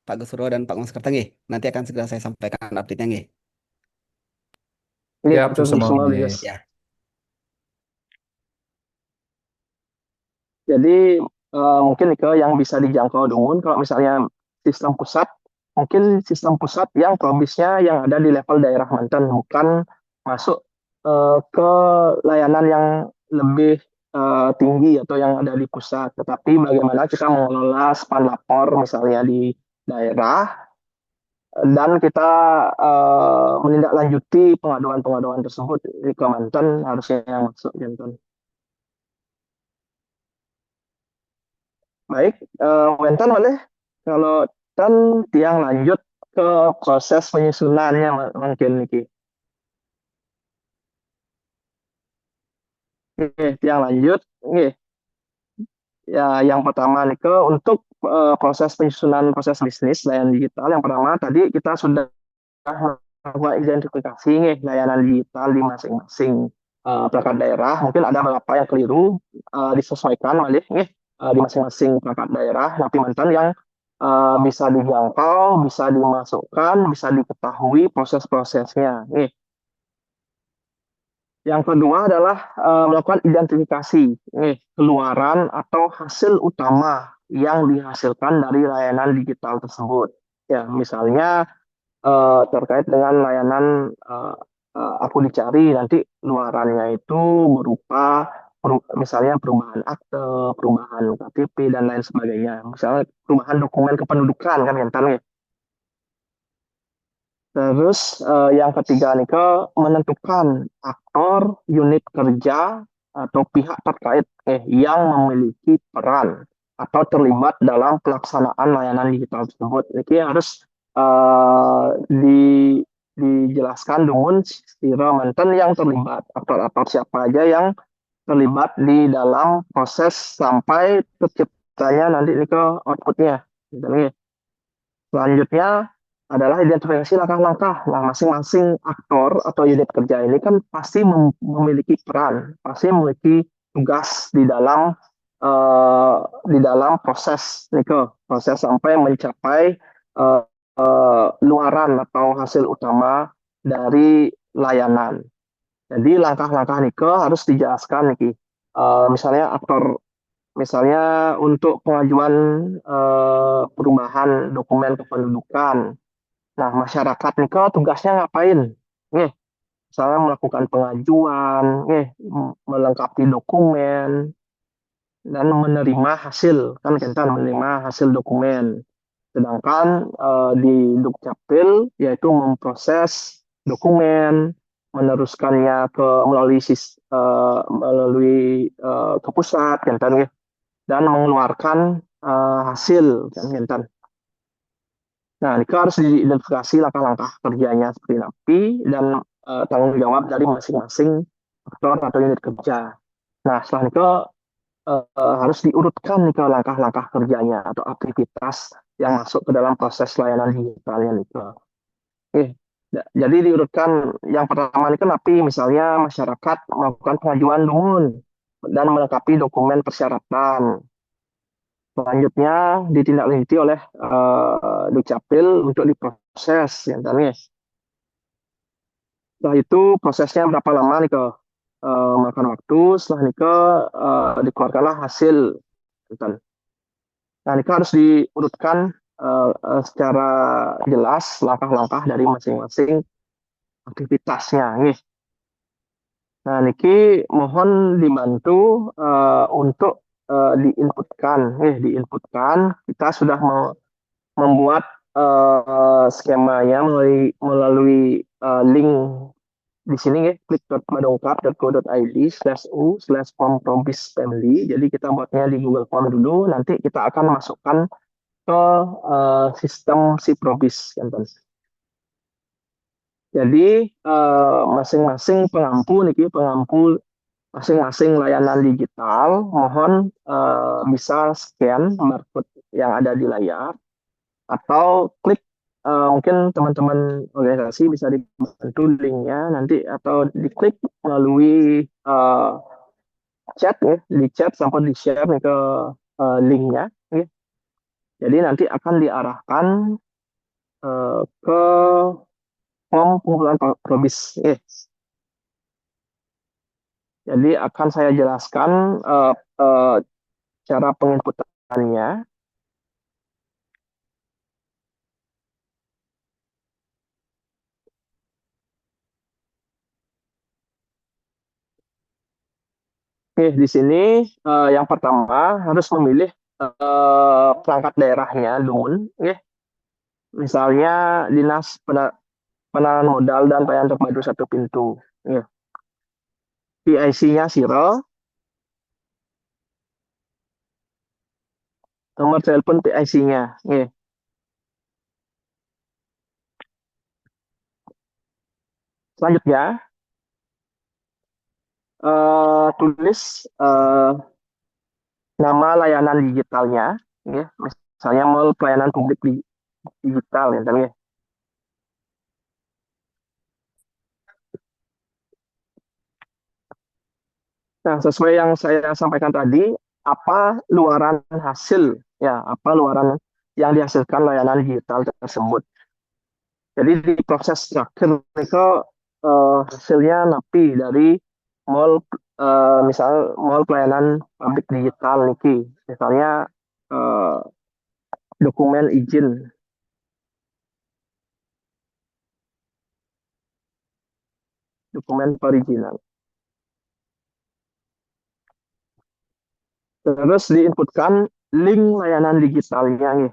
Pak Gusro dan Pak Manskerta nggih. Nanti akan segera saya sampaikan update-nya nggih. ini Siap, itu semua semua ini. bisnis. Ya. Jadi mungkin ke yang bisa dijangkau dulu kalau misalnya sistem pusat, mungkin sistem pusat yang probisnya yang ada di level daerah Banten, bukan masuk ke layanan yang lebih tinggi atau yang ada di pusat. Tetapi bagaimana kita mengelola span lapor misalnya di daerah dan kita menindaklanjuti pengaduan-pengaduan tersebut di Kementerian harusnya yang masuk Janton. Baik, Wentan boleh kalau Tan tiang lanjut ke proses penyusunannya mungkin Niki. Oke, tiang lanjut. Oke. Ya, yang pertama nih ke untuk proses penyusunan proses bisnis layanan digital. Yang pertama tadi kita sudah melakukan identifikasi nih layanan digital di masing-masing perangkat daerah. Mungkin ada beberapa yang keliru disesuaikan oleh nih di masing-masing perangkat daerah. Nanti mantan yang bisa dijangkau, bisa dimasukkan, bisa diketahui proses-prosesnya. Nih. Yang kedua adalah melakukan identifikasi nih, keluaran atau hasil utama yang dihasilkan dari layanan digital tersebut. Ya, misalnya terkait dengan layanan aku dicari nanti luarannya itu berupa misalnya perubahan akte, perubahan KTP dan lain sebagainya. Misalnya perubahan dokumen kependudukan kan yang ya. Terus yang ketiga nih ke menentukan aktor, unit kerja atau pihak terkait yang memiliki peran atau terlibat dalam pelaksanaan layanan digital tersebut. Ini harus dijelaskan dengan sira mantan yang terlibat, aktor-aktor siapa aja yang terlibat di dalam proses sampai terciptanya nanti ini ke outputnya. Selanjutnya adalah identifikasi langkah-langkah. Nah, masing-masing aktor atau unit kerja ini kan pasti memiliki peran, pasti memiliki tugas di dalam proses proses sampai mencapai luaran atau hasil utama dari layanan. Jadi langkah-langkah harus dijelaskan nih. Misalnya aktor misalnya untuk pengajuan perubahan dokumen kependudukan. Nah, masyarakat nih tugasnya ngapain? Nih, misalnya melakukan pengajuan, melengkapi dokumen, dan menerima hasil, kan kita menerima hasil dokumen. Sedangkan di Dukcapil yaitu memproses dokumen, meneruskannya melalui ke pusat, kan dan mengeluarkan hasil kan. Nah, ini harus diidentifikasi langkah-langkah kerjanya seperti napi dan tanggung jawab dari masing-masing aktor atau unit kerja. Nah, setelah itu harus diurutkan ke langkah-langkah kerjanya atau aktivitas yang masuk ke dalam proses layanan digitalnya nih. Jadi diurutkan yang pertama ini kan napi misalnya masyarakat melakukan pengajuan dungun dan melengkapi dokumen persyaratan. Selanjutnya ditindaklanjuti oleh Dukcapil untuk diproses ya tadi. Setelah itu prosesnya berapa lama nih ke makan waktu, setelah itu dikeluarkanlah hasil. Nah, ini harus diurutkan secara jelas langkah-langkah dari masing-masing aktivitasnya nih. Nah, niki mohon dibantu untuk diinputkan. Kita sudah membuat skemanya melalui link di sini ya, klik.madongkap.co.id/u/form-probis-family. Jadi kita buatnya di Google Form dulu, nanti kita akan masukkan ke sistem si probis. Jadi masing-masing pengampu masing-masing layanan digital, mohon bisa scan barcode yang ada di layar atau klik, mungkin teman-teman organisasi bisa dibantu linknya nanti atau diklik melalui chat ya, di chat sampai di share nih ke linknya. Ya. Jadi nanti akan diarahkan ke form pengumpulan probis. Jadi akan saya jelaskan cara penginputannya. Di sini yang pertama harus memilih perangkat daerahnya dulu. Misalnya Dinas Penanaman Modal dan Pelayanan Terpadu Satu Pintu. PIC-nya Siro, nomor telepon PIC-nya. Selanjutnya, tulis nama layanan digitalnya, misalnya Mall Pelayanan Publik Digital, ya. Nah, sesuai yang saya sampaikan tadi, apa luaran hasil, ya, apa luaran yang dihasilkan layanan digital tersebut. Jadi di proses terakhir itu hasilnya napi dari mall, misal mall pelayanan publik digital niki, misalnya dokumen izin, dokumen perizinan. Terus diinputkan link layanan digitalnya nih.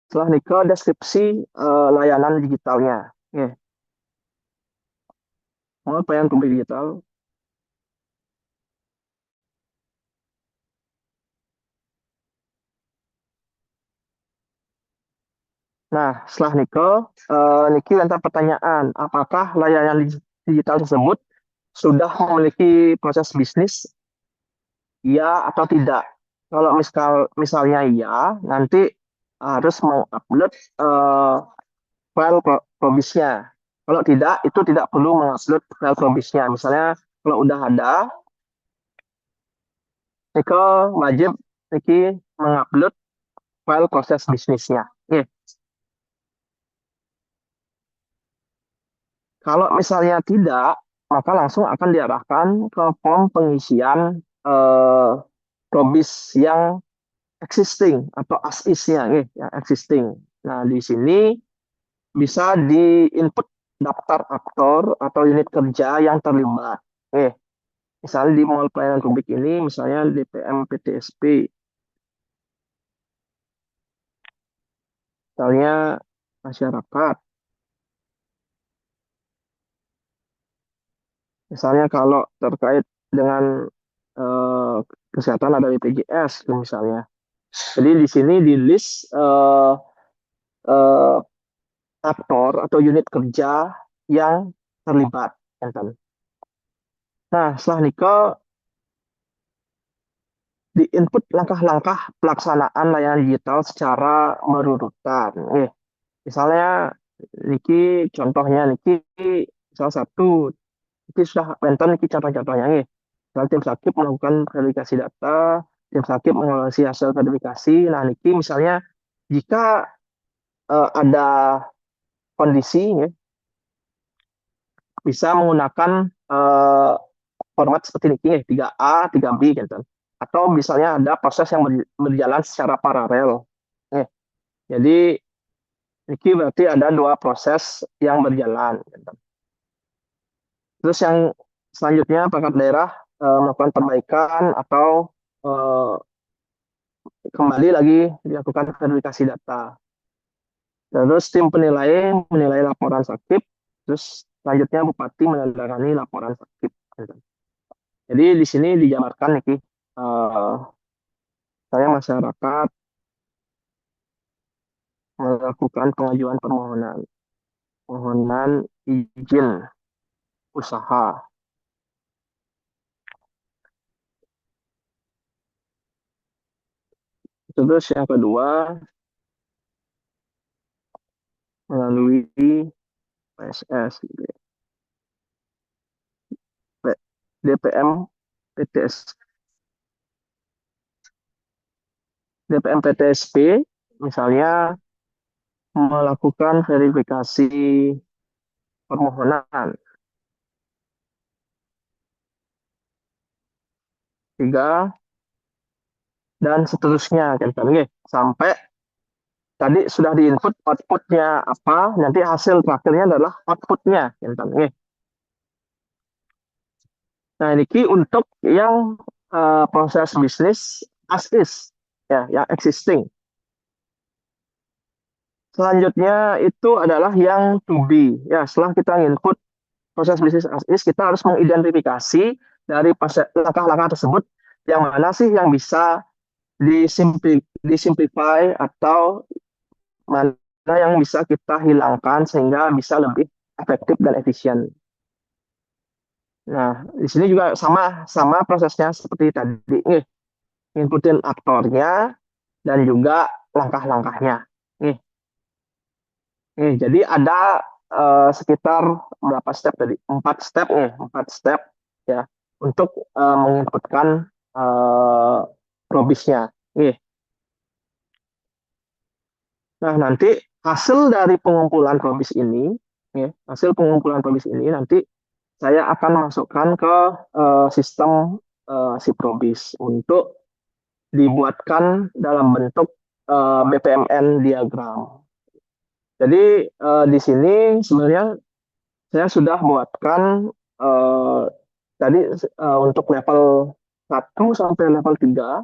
Setelah ke deskripsi layanan digitalnya. Mau pelayanan publik digital. Nah, setelah Niki lempar pertanyaan, apakah layanan digital tersebut sudah memiliki proses bisnis? Ya atau tidak? Kalau misalnya ya, nanti harus mengupload file probisnya. Kalau tidak, itu tidak perlu mengupload file probisnya. Misalnya kalau udah ada, wajib mengupload file proses bisnisnya. Kalau misalnya tidak, maka langsung akan diarahkan ke form pengisian probis yang existing atau as is-nya, yang existing. Nah, di sini bisa di-input daftar aktor atau unit kerja yang terlibat. Misalnya di mall pelayanan publik ini, misalnya DPM PTSP. Misalnya masyarakat. Misalnya kalau terkait dengan kesehatan ada BPJS misalnya. Jadi di sini di list aktor atau unit kerja yang terlibat. Nah, setelah di input langkah-langkah pelaksanaan layanan digital secara berurutan. Misalnya contohnya salah satu sudah penton contoh-contohnya tim sakit melakukan verifikasi data, tim sakit mengevaluasi hasil verifikasi. Nah, misalnya jika ada kondisi bisa menggunakan format seperti ini 3A, 3B gitu. Atau misalnya ada proses yang berjalan secara paralel. Jadi berarti ada dua proses yang berjalan. Gitu. Terus yang selanjutnya perangkat daerah melakukan perbaikan atau kembali lagi dilakukan verifikasi data. Terus tim penilai menilai laporan sakit, terus selanjutnya bupati menandatangani laporan sakit. Jadi di sini dijabarkan saya masyarakat melakukan pengajuan permohonan izin usaha. Terus yang kedua, melalui PSS, gitu ya. DPM PTS, DPM PTSP, misalnya melakukan verifikasi permohonan. 3, dan seterusnya, kan, sampai tadi sudah diinput outputnya apa, nanti hasil terakhirnya adalah outputnya, kan. Nah, ini untuk yang proses bisnis as is, ya, yang existing. Selanjutnya itu adalah yang to be, ya. Setelah kita input proses bisnis as is, kita harus mengidentifikasi dari langkah-langkah tersebut yang mana sih yang bisa disimplify atau mana yang bisa kita hilangkan sehingga bisa lebih efektif dan efisien. Nah, di sini juga sama prosesnya seperti tadi, nih, inputin aktornya dan juga langkah-langkahnya. Nih, jadi ada sekitar berapa step tadi? 4 step ya untuk menginputkan probisnya. Nih. Nah, nanti hasil dari pengumpulan probis ini, nanti saya akan masukkan ke sistem si probis untuk dibuatkan dalam bentuk BPMN diagram. Jadi di sini sebenarnya saya sudah buatkan tadi untuk level 1 sampai level 3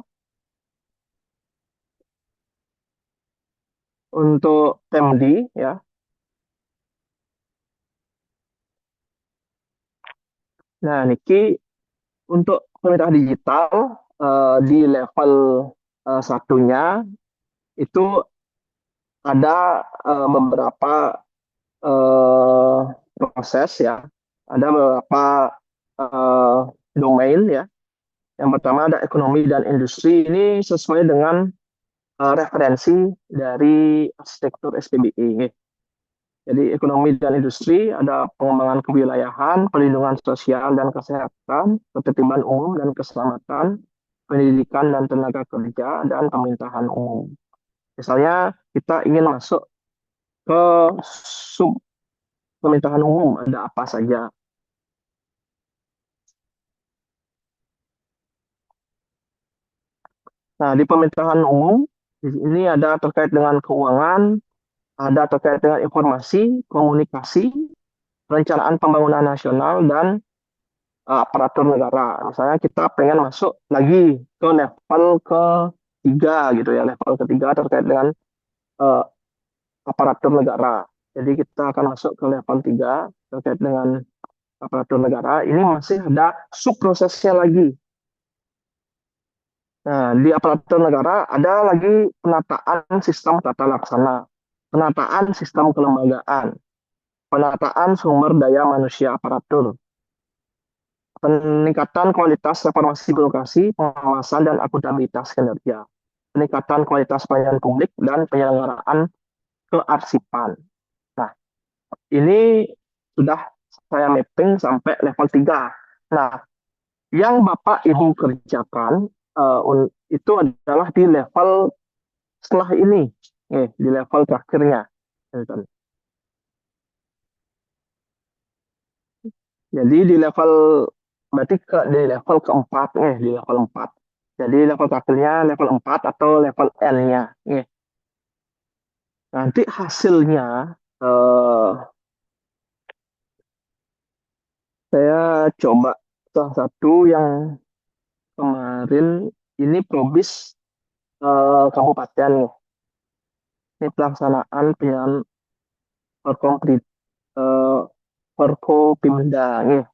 untuk TMD, ya. Nah, niki untuk pemerintah digital di level satunya itu ada beberapa proses, ya. Ada beberapa domain, ya. Yang pertama ada ekonomi dan industri. Ini sesuai dengan referensi dari arsitektur SPBI. Jadi ekonomi dan industri ada pengembangan kewilayahan, perlindungan sosial dan kesehatan, ketertiban umum dan keselamatan, pendidikan dan tenaga kerja, dan pemerintahan umum. Misalnya kita ingin masuk ke sub pemerintahan umum, ada apa saja. Nah, di pemerintahan umum, ini ada terkait dengan keuangan, ada terkait dengan informasi, komunikasi, perencanaan pembangunan nasional, dan aparatur negara. Misalnya kita pengen masuk lagi ke level ketiga, gitu ya, level ketiga terkait dengan aparatur negara. Jadi kita akan masuk ke level 3 terkait dengan aparatur negara. Ini masih ada subprosesnya lagi. Nah, di aparatur negara ada lagi penataan sistem tata laksana, penataan sistem kelembagaan, penataan sumber daya manusia aparatur, peningkatan kualitas reformasi birokrasi, pengawasan dan akuntabilitas kinerja, peningkatan kualitas pelayanan publik, dan penyelenggaraan kearsipan. Nah, ini sudah saya mapping sampai level 3. Nah, yang Bapak Ibu kerjakan itu adalah di level setelah ini, di level terakhirnya. Jadi di level berarti di level keempat, di level 4. Jadi level terakhirnya level 4 atau level N-nya. Nanti hasilnya saya coba salah satu yang kemarin ini probis kabupaten nih. Ini pelaksanaan penyelenggaraan Forkopimda nih.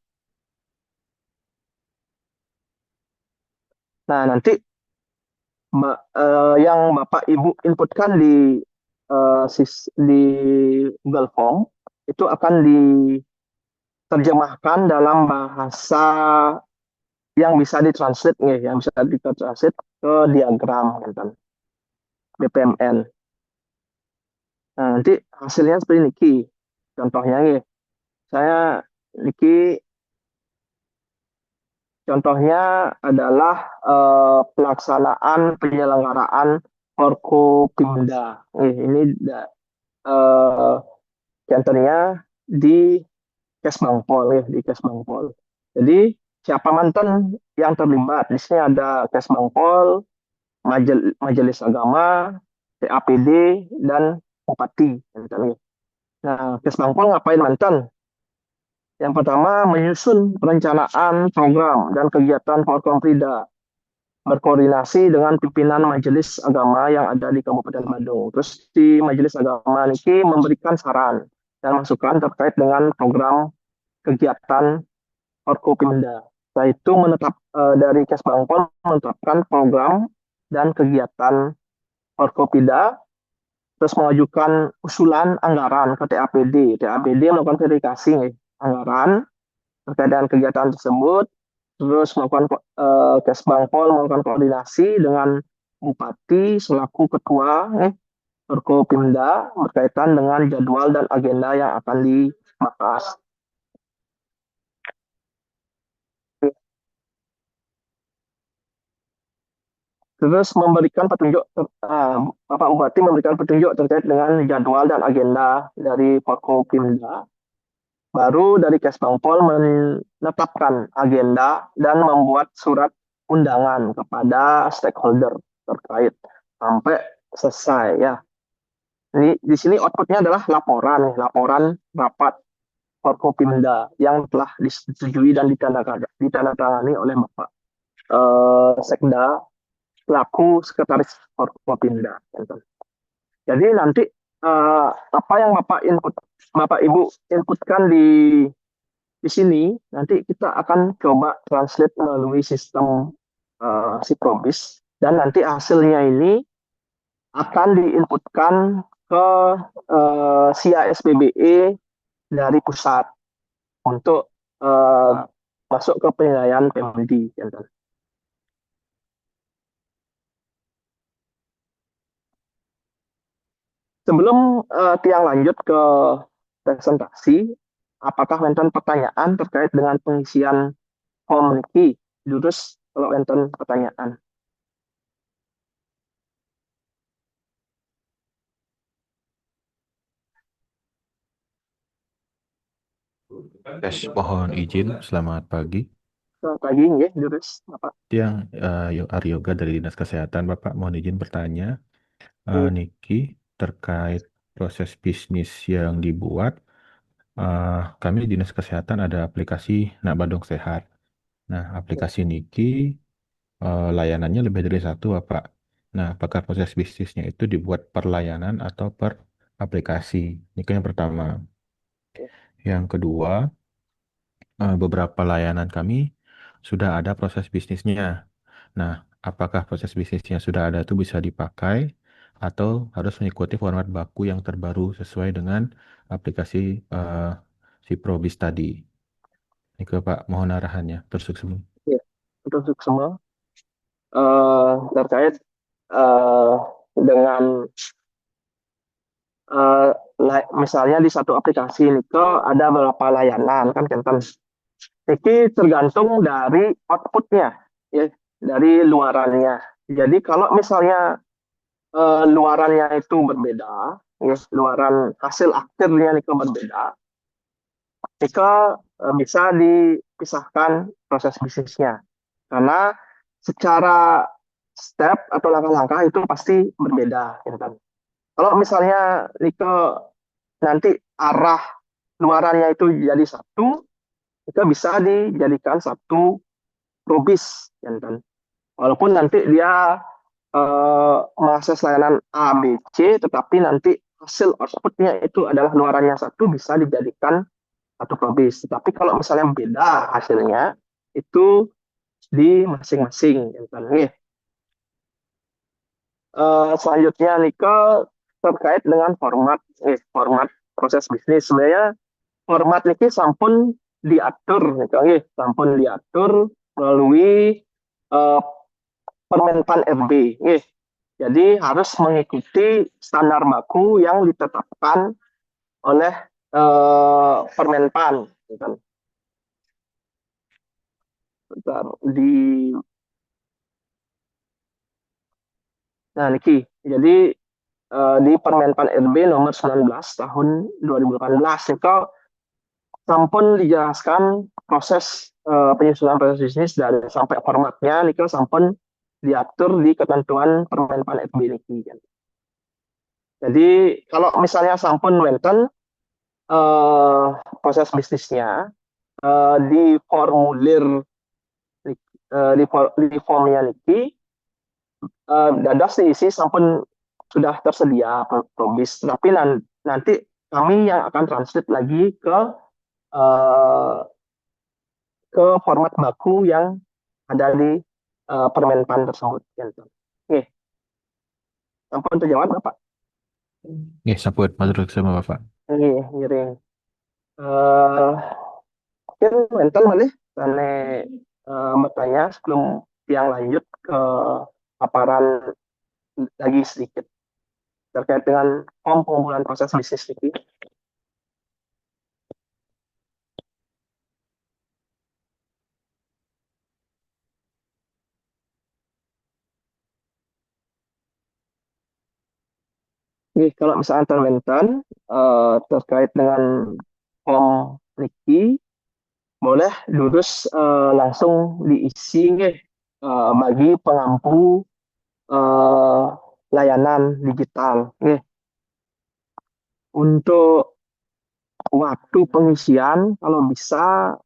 Nah, nanti yang Bapak Ibu inputkan di Google Form itu akan diterjemahkan dalam bahasa yang bisa ditranslate nih, yang bisa ditranslate ke diagram gitu, BPMN. Nah, nanti hasilnya seperti ini. Contohnya nih, saya niki contohnya adalah pelaksanaan penyelenggaraan Forkopimda. Ini eh, contohnya di Kesbangpol ya, di Kesbangpol. Jadi siapa mantan yang terlibat? Di sini ada Kesbangpol, Majelis Agama, TAPD, dan Bupati. Nah, Kesbangpol ngapain mantan? Yang pertama, menyusun perencanaan program dan kegiatan Forkompimda, berkoordinasi dengan pimpinan Majelis Agama yang ada di Kabupaten Badung. Terus di Majelis Agama ini memberikan saran dan masukan terkait dengan program kegiatan Forkopimda. Setelah itu dari Kesbangpol menetapkan program dan kegiatan Forkopimda, terus mengajukan usulan anggaran ke TAPD. TAPD melakukan verifikasi anggaran terkait dengan kegiatan tersebut, terus melakukan Kesbangpol melakukan koordinasi dengan Bupati selaku ketua Forkopimda berkaitan dengan jadwal dan agenda yang akan dibahas. Terus memberikan petunjuk, Bapak Bupati memberikan petunjuk terkait dengan jadwal dan agenda dari Forkopimda. Baru dari Kesbangpol menetapkan agenda dan membuat surat undangan kepada stakeholder terkait sampai selesai ya. Di sini outputnya adalah laporan rapat Forkopimda yang telah disetujui dan ditandatangani oleh Bapak Sekda selaku sekretaris Forkopimda. Jadi nanti apa yang Bapak Ibu inputkan di sini, nanti kita akan coba translate melalui sistem Siprobis, dan nanti hasilnya ini akan diinputkan ke SIA SPBE dari pusat untuk masuk ke penilaian PMD. Sebelum Tiang lanjut ke presentasi, apakah wonten pertanyaan terkait dengan pengisian form niki? Jurus kalau wonten pertanyaan. Yes, mohon izin, selamat pagi. Selamat pagi, ya, Jurus, Bapak. Tiang Aryoga dari Dinas Kesehatan, Bapak. Mohon izin bertanya, Niki, terkait proses bisnis yang dibuat. Kami di Dinas Kesehatan ada aplikasi Nak Badung Sehat. Nah, aplikasi Niki layanannya lebih dari satu, Pak. Nah, apakah proses bisnisnya itu dibuat per layanan atau per aplikasi? Ini yang pertama. Yang kedua, beberapa layanan kami sudah ada proses bisnisnya. Nah, apakah proses bisnisnya sudah ada itu bisa dipakai atau harus mengikuti format baku yang terbaru sesuai dengan aplikasi si Probis tadi? Ini ke Pak, mohon arahannya. Terus semua. Ya, untuk semua terkait dengan misalnya di satu aplikasi ini ada beberapa layanan kan Kenten. Ini tergantung dari outputnya, ya, dari luarannya. Jadi kalau misalnya luarannya itu berbeda, ya, luaran hasil akhirnya itu berbeda, maka bisa dipisahkan proses bisnisnya. Karena secara step atau langkah-langkah itu pasti berbeda, Kenten. Kalau misalnya Niko nanti arah luarannya itu jadi satu, itu bisa dijadikan satu probis, kan? Walaupun nanti dia mengakses layanan A, B, C, tetapi nanti hasil outputnya itu adalah luarannya satu, bisa dijadikan satu probis. Tetapi kalau misalnya beda hasilnya, itu di masing-masing, kan? Selanjutnya Nika terkait dengan format proses bisnis. Sebenarnya format niki sampun diatur Nika sampun diatur melalui eh, Permenpan RB. Jadi harus mengikuti standar baku yang ditetapkan oleh Permenpan. Gitu. Bentar, nah niki jadi di Permenpan RB nomor 19 tahun 2018 itu sampun dijelaskan proses penyusunan proses bisnis dari sampai formatnya niki sampun diatur di ketentuan Permenpan RB niki. Jadi kalau misalnya sampun wenten proses bisnisnya di formulir di formnya niki dadas diisi sampun sudah tersedia probis, tapi nanti kami yang akan translate lagi ke format baku yang ada di Permenpan tersebut. Gitu. Oke, sampun terjawab Bapak? Nggih, sampun matur sama Bapak. Nggih, ngiring. Mungkin wenten malih sane bertanya sebelum yang lanjut ke paparan lagi sedikit terkait dengan pengumpulan proses bisnis ini. Oke, kalau misalnya terwenten terkait dengan form niki, boleh lurus langsung diisi bagi pengampu layanan digital. Untuk waktu pengisian kalau bisa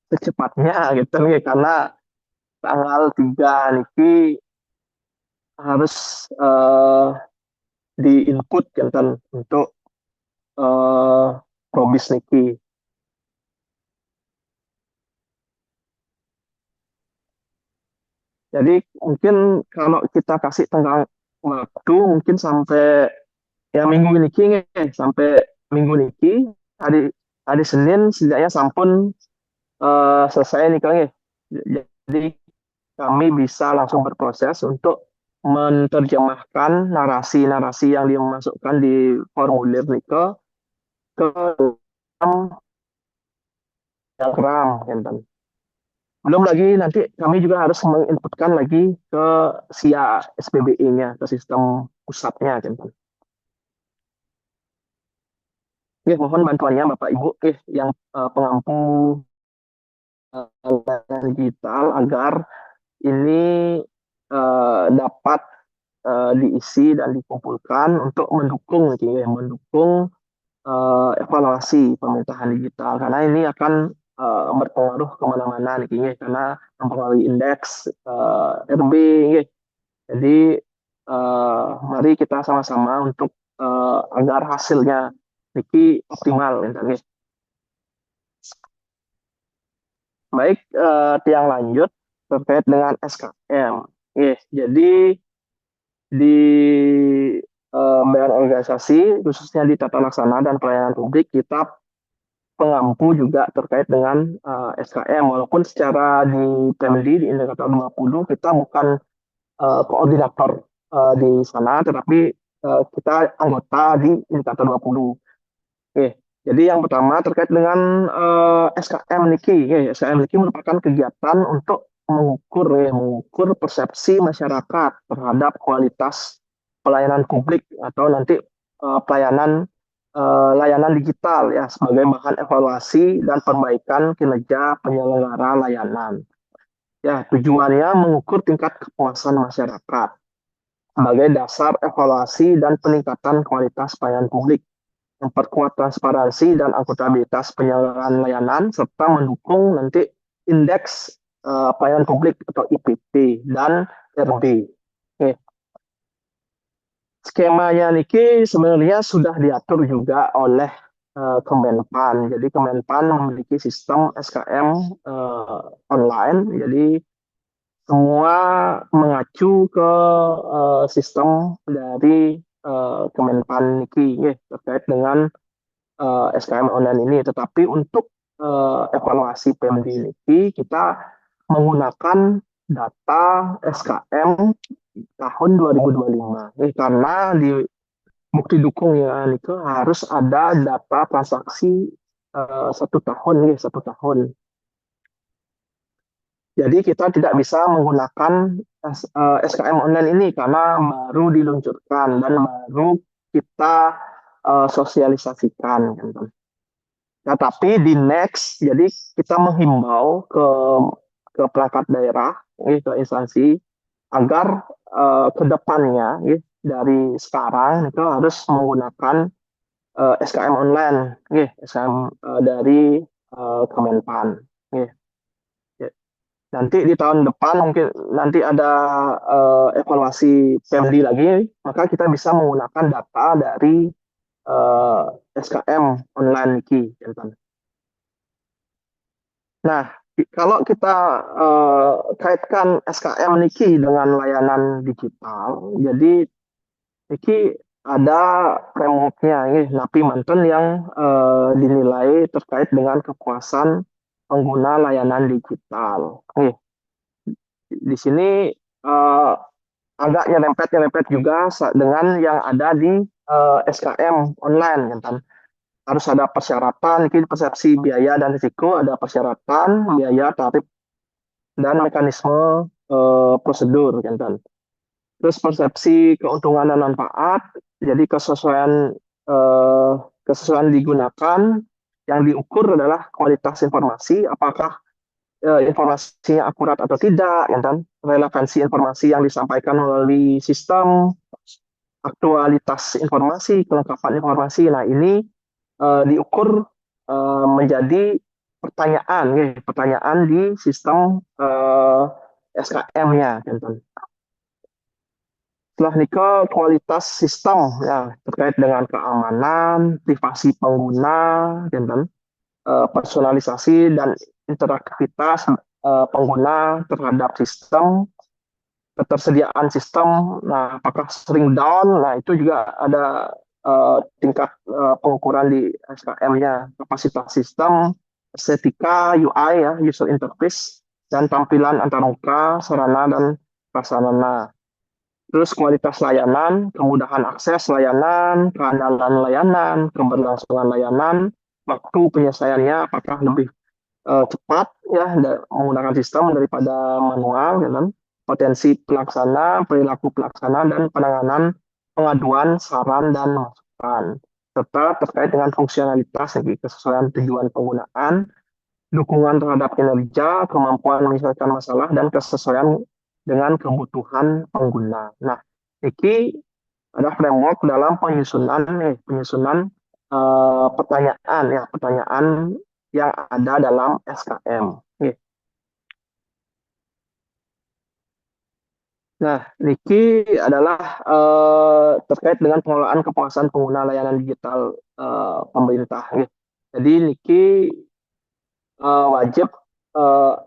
secepatnya gitu karena tanggal 3 niki harus di input kan untuk probis niki. Jadi mungkin kalau kita kasih tenggang waktu mungkin sampai ya minggu niki sampai minggu niki hari hari Senin setidaknya sampun selesai nih Kang. Jadi kami bisa langsung berproses untuk menerjemahkan narasi-narasi yang dimasukkan di formulir ke dalam diagram. Belum lagi nanti kami juga harus menginputkan lagi ke SIA SPBE-nya, ke sistem pusatnya. Mohon bantuannya Bapak Ibu yang pengampu digital agar ini dapat diisi dan dikumpulkan untuk mendukung evaluasi pemerintahan digital karena ini akan berpengaruh kemana-mana karena mempengaruhi indeks RB. Jadi mari kita sama-sama untuk agar hasilnya niki optimal. Baik, tiang lanjut terkait dengan SKM. Jadi di badan organisasi khususnya di tata laksana dan pelayanan publik kita pengampu juga terkait dengan SKM walaupun secara di PMD di indikator 20 kita bukan koordinator di sana tetapi kita anggota di indikator 20. Jadi yang pertama terkait dengan SKM niki. SKM niki merupakan kegiatan untuk mengukur persepsi masyarakat terhadap kualitas pelayanan publik atau nanti layanan digital ya sebagai bahan evaluasi dan perbaikan kinerja penyelenggara layanan. Ya, tujuannya mengukur tingkat kepuasan masyarakat sebagai dasar evaluasi dan peningkatan kualitas pelayanan publik, memperkuat transparansi dan akuntabilitas penyelenggaraan layanan serta mendukung nanti indeks pelayanan publik atau IPP dan RB. Skemanya niki sebenarnya sudah diatur juga oleh Kemenpan. Jadi Kemenpan memiliki sistem SKM online. Jadi semua mengacu ke sistem dari Kemenpan Niki terkait dengan SKM online ini. Tetapi untuk evaluasi PMD Niki kita menggunakan data SKM tahun 2025. Karena di bukti dukung ya Nike harus ada data transaksi 1 tahun, 1 tahun. Jadi kita tidak bisa menggunakan SKM online ini karena baru diluncurkan dan baru kita sosialisasikan. Nah, tapi di next, jadi kita menghimbau ke perangkat daerah, ke instansi, agar ke depannya, dari sekarang itu harus menggunakan SKM online, SKM dari Kemenpan. Nanti di tahun depan mungkin nanti ada evaluasi PMD lagi, maka kita bisa menggunakan data dari SKM online Niki. Nah, kalau kita kaitkan SKM Niki dengan layanan digital, jadi Niki ada framework-nya, NAPI Manten yang dinilai terkait dengan kepuasan pengguna layanan digital. Di sini agak nyerempet juga dengan yang ada di SKM online, kan? Harus ada persyaratan, persepsi biaya dan risiko, ada persyaratan, biaya, tarif, dan mekanisme prosedur, kan? Terus persepsi keuntungan dan manfaat, jadi kesesuaian digunakan, yang diukur adalah kualitas informasi, apakah informasinya akurat atau tidak, kan? Relevansi informasi yang disampaikan melalui sistem, aktualitas informasi, kelengkapan informasi. Nah, ini diukur menjadi pertanyaan di sistem SKM-nya, kan? Setelah nikah, kualitas sistem ya terkait dengan keamanan, privasi pengguna, kan? Personalisasi dan interaktivitas pengguna terhadap sistem, ketersediaan sistem, nah apakah sering down, nah itu juga ada tingkat pengukuran di SKM-nya, kapasitas sistem, estetika, UI ya, user interface, dan tampilan antarmuka, sarana dan prasarana. Terus kualitas layanan, kemudahan akses layanan, keandalan layanan, keberlangsungan layanan, waktu penyelesaiannya apakah lebih cepat ya menggunakan sistem daripada manual, kan? Potensi pelaksana, perilaku pelaksana, dan penanganan pengaduan, saran, dan masukan, serta terkait dengan fungsionalitas, kesesuaian tujuan penggunaan, dukungan terhadap kinerja, kemampuan menyelesaikan masalah, dan kesesuaian dengan kebutuhan pengguna. Nah, ini ada framework dalam penyusunan pertanyaan yang ada dalam SKM. Nah, Niki adalah terkait dengan pengelolaan kepuasan pengguna layanan digital pemerintah. Jadi Niki wajib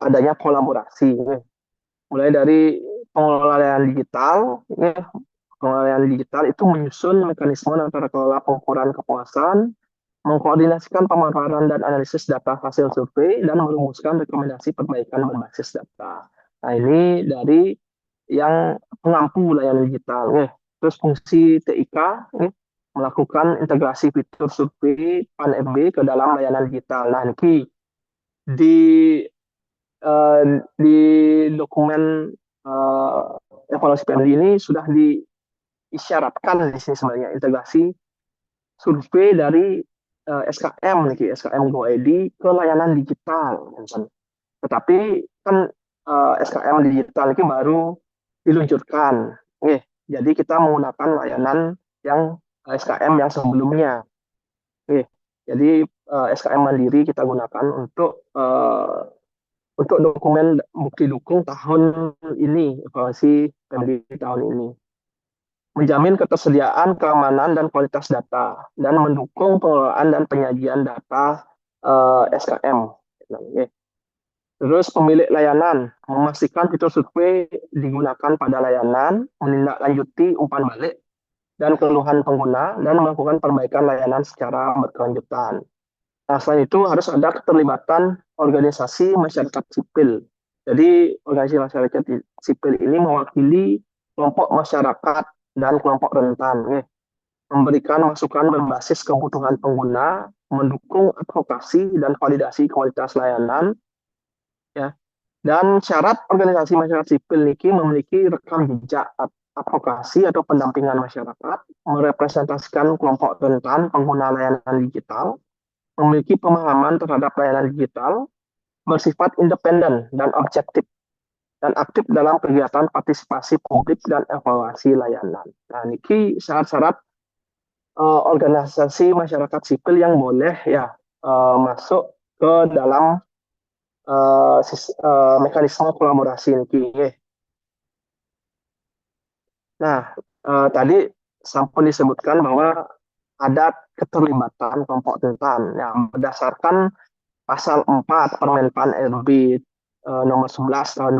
adanya kolaborasi, mulai dari pengelola layanan digital. Pengelola layanan digital itu menyusun mekanisme antara kelola pengukuran kepuasan, mengkoordinasikan pemaparan dan analisis data hasil survei, dan merumuskan rekomendasi perbaikan berbasis data. Nah, ini dari yang pengampu layanan digital. Terus fungsi TIK melakukan integrasi fitur survei PAN-RB ke dalam layanan digital. Nah, ini di dokumen evaluasi PMD ini sudah diisyaratkan di sini sebenarnya integrasi survei dari SKM GoID ke layanan digital. Tetapi kan SKM digital ini baru diluncurkan. Jadi kita menggunakan layanan yang SKM yang sebelumnya. Jadi SKM mandiri kita gunakan untuk dokumen bukti dukung tahun ini, evaluasi PMD tahun ini. Menjamin ketersediaan, keamanan, dan kualitas data, dan mendukung pengelolaan dan penyajian data SKM. Terus pemilik layanan memastikan fitur survei digunakan pada layanan, menindaklanjuti umpan balik dan keluhan pengguna, dan melakukan perbaikan layanan secara berkelanjutan. Nah, selain itu harus ada keterlibatan organisasi masyarakat sipil. Jadi organisasi masyarakat sipil ini mewakili kelompok masyarakat dan kelompok rentan, memberikan masukan berbasis kebutuhan pengguna, mendukung advokasi dan validasi kualitas layanan, ya. Dan syarat organisasi masyarakat sipil ini memiliki rekam jejak advokasi atau pendampingan masyarakat, merepresentasikan kelompok rentan pengguna layanan digital, memiliki pemahaman terhadap layanan digital, bersifat independen dan objektif, dan aktif dalam kegiatan partisipasi publik dan evaluasi layanan. Nah, ini syarat-syarat organisasi masyarakat sipil yang boleh masuk ke dalam mekanisme kolaborasi ini. Nah, tadi sampun disebutkan bahwa ada keterlibatan kelompok rentan yang berdasarkan pasal 4 Permenpan RB nomor 11 tahun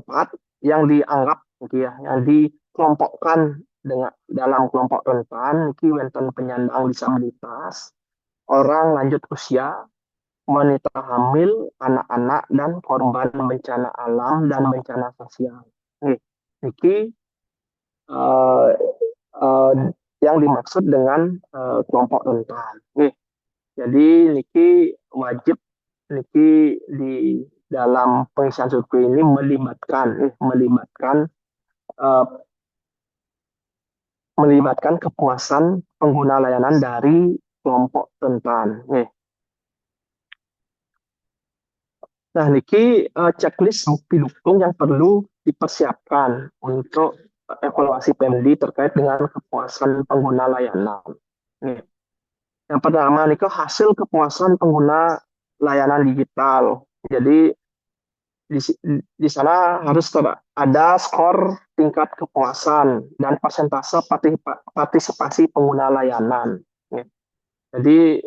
2024 yang dianggap yang dikelompokkan dengan dalam kelompok rentan wonten penyandang disabilitas, orang lanjut usia, wanita hamil, anak-anak, dan korban bencana alam dan bencana sosial. Niki yang dimaksud dengan kelompok rentan. Jadi niki wajib niki di dalam pengisian survei ini melibatkan kepuasan pengguna layanan dari kelompok rentan. Nah, niki checklist bukti dukung yang perlu dipersiapkan untuk evaluasi PMD terkait dengan kepuasan pengguna layanan. Yang pertama niki hasil kepuasan pengguna layanan digital. Jadi di sana harus ada skor tingkat kepuasan dan persentase partisipasi pengguna layanan. Jadi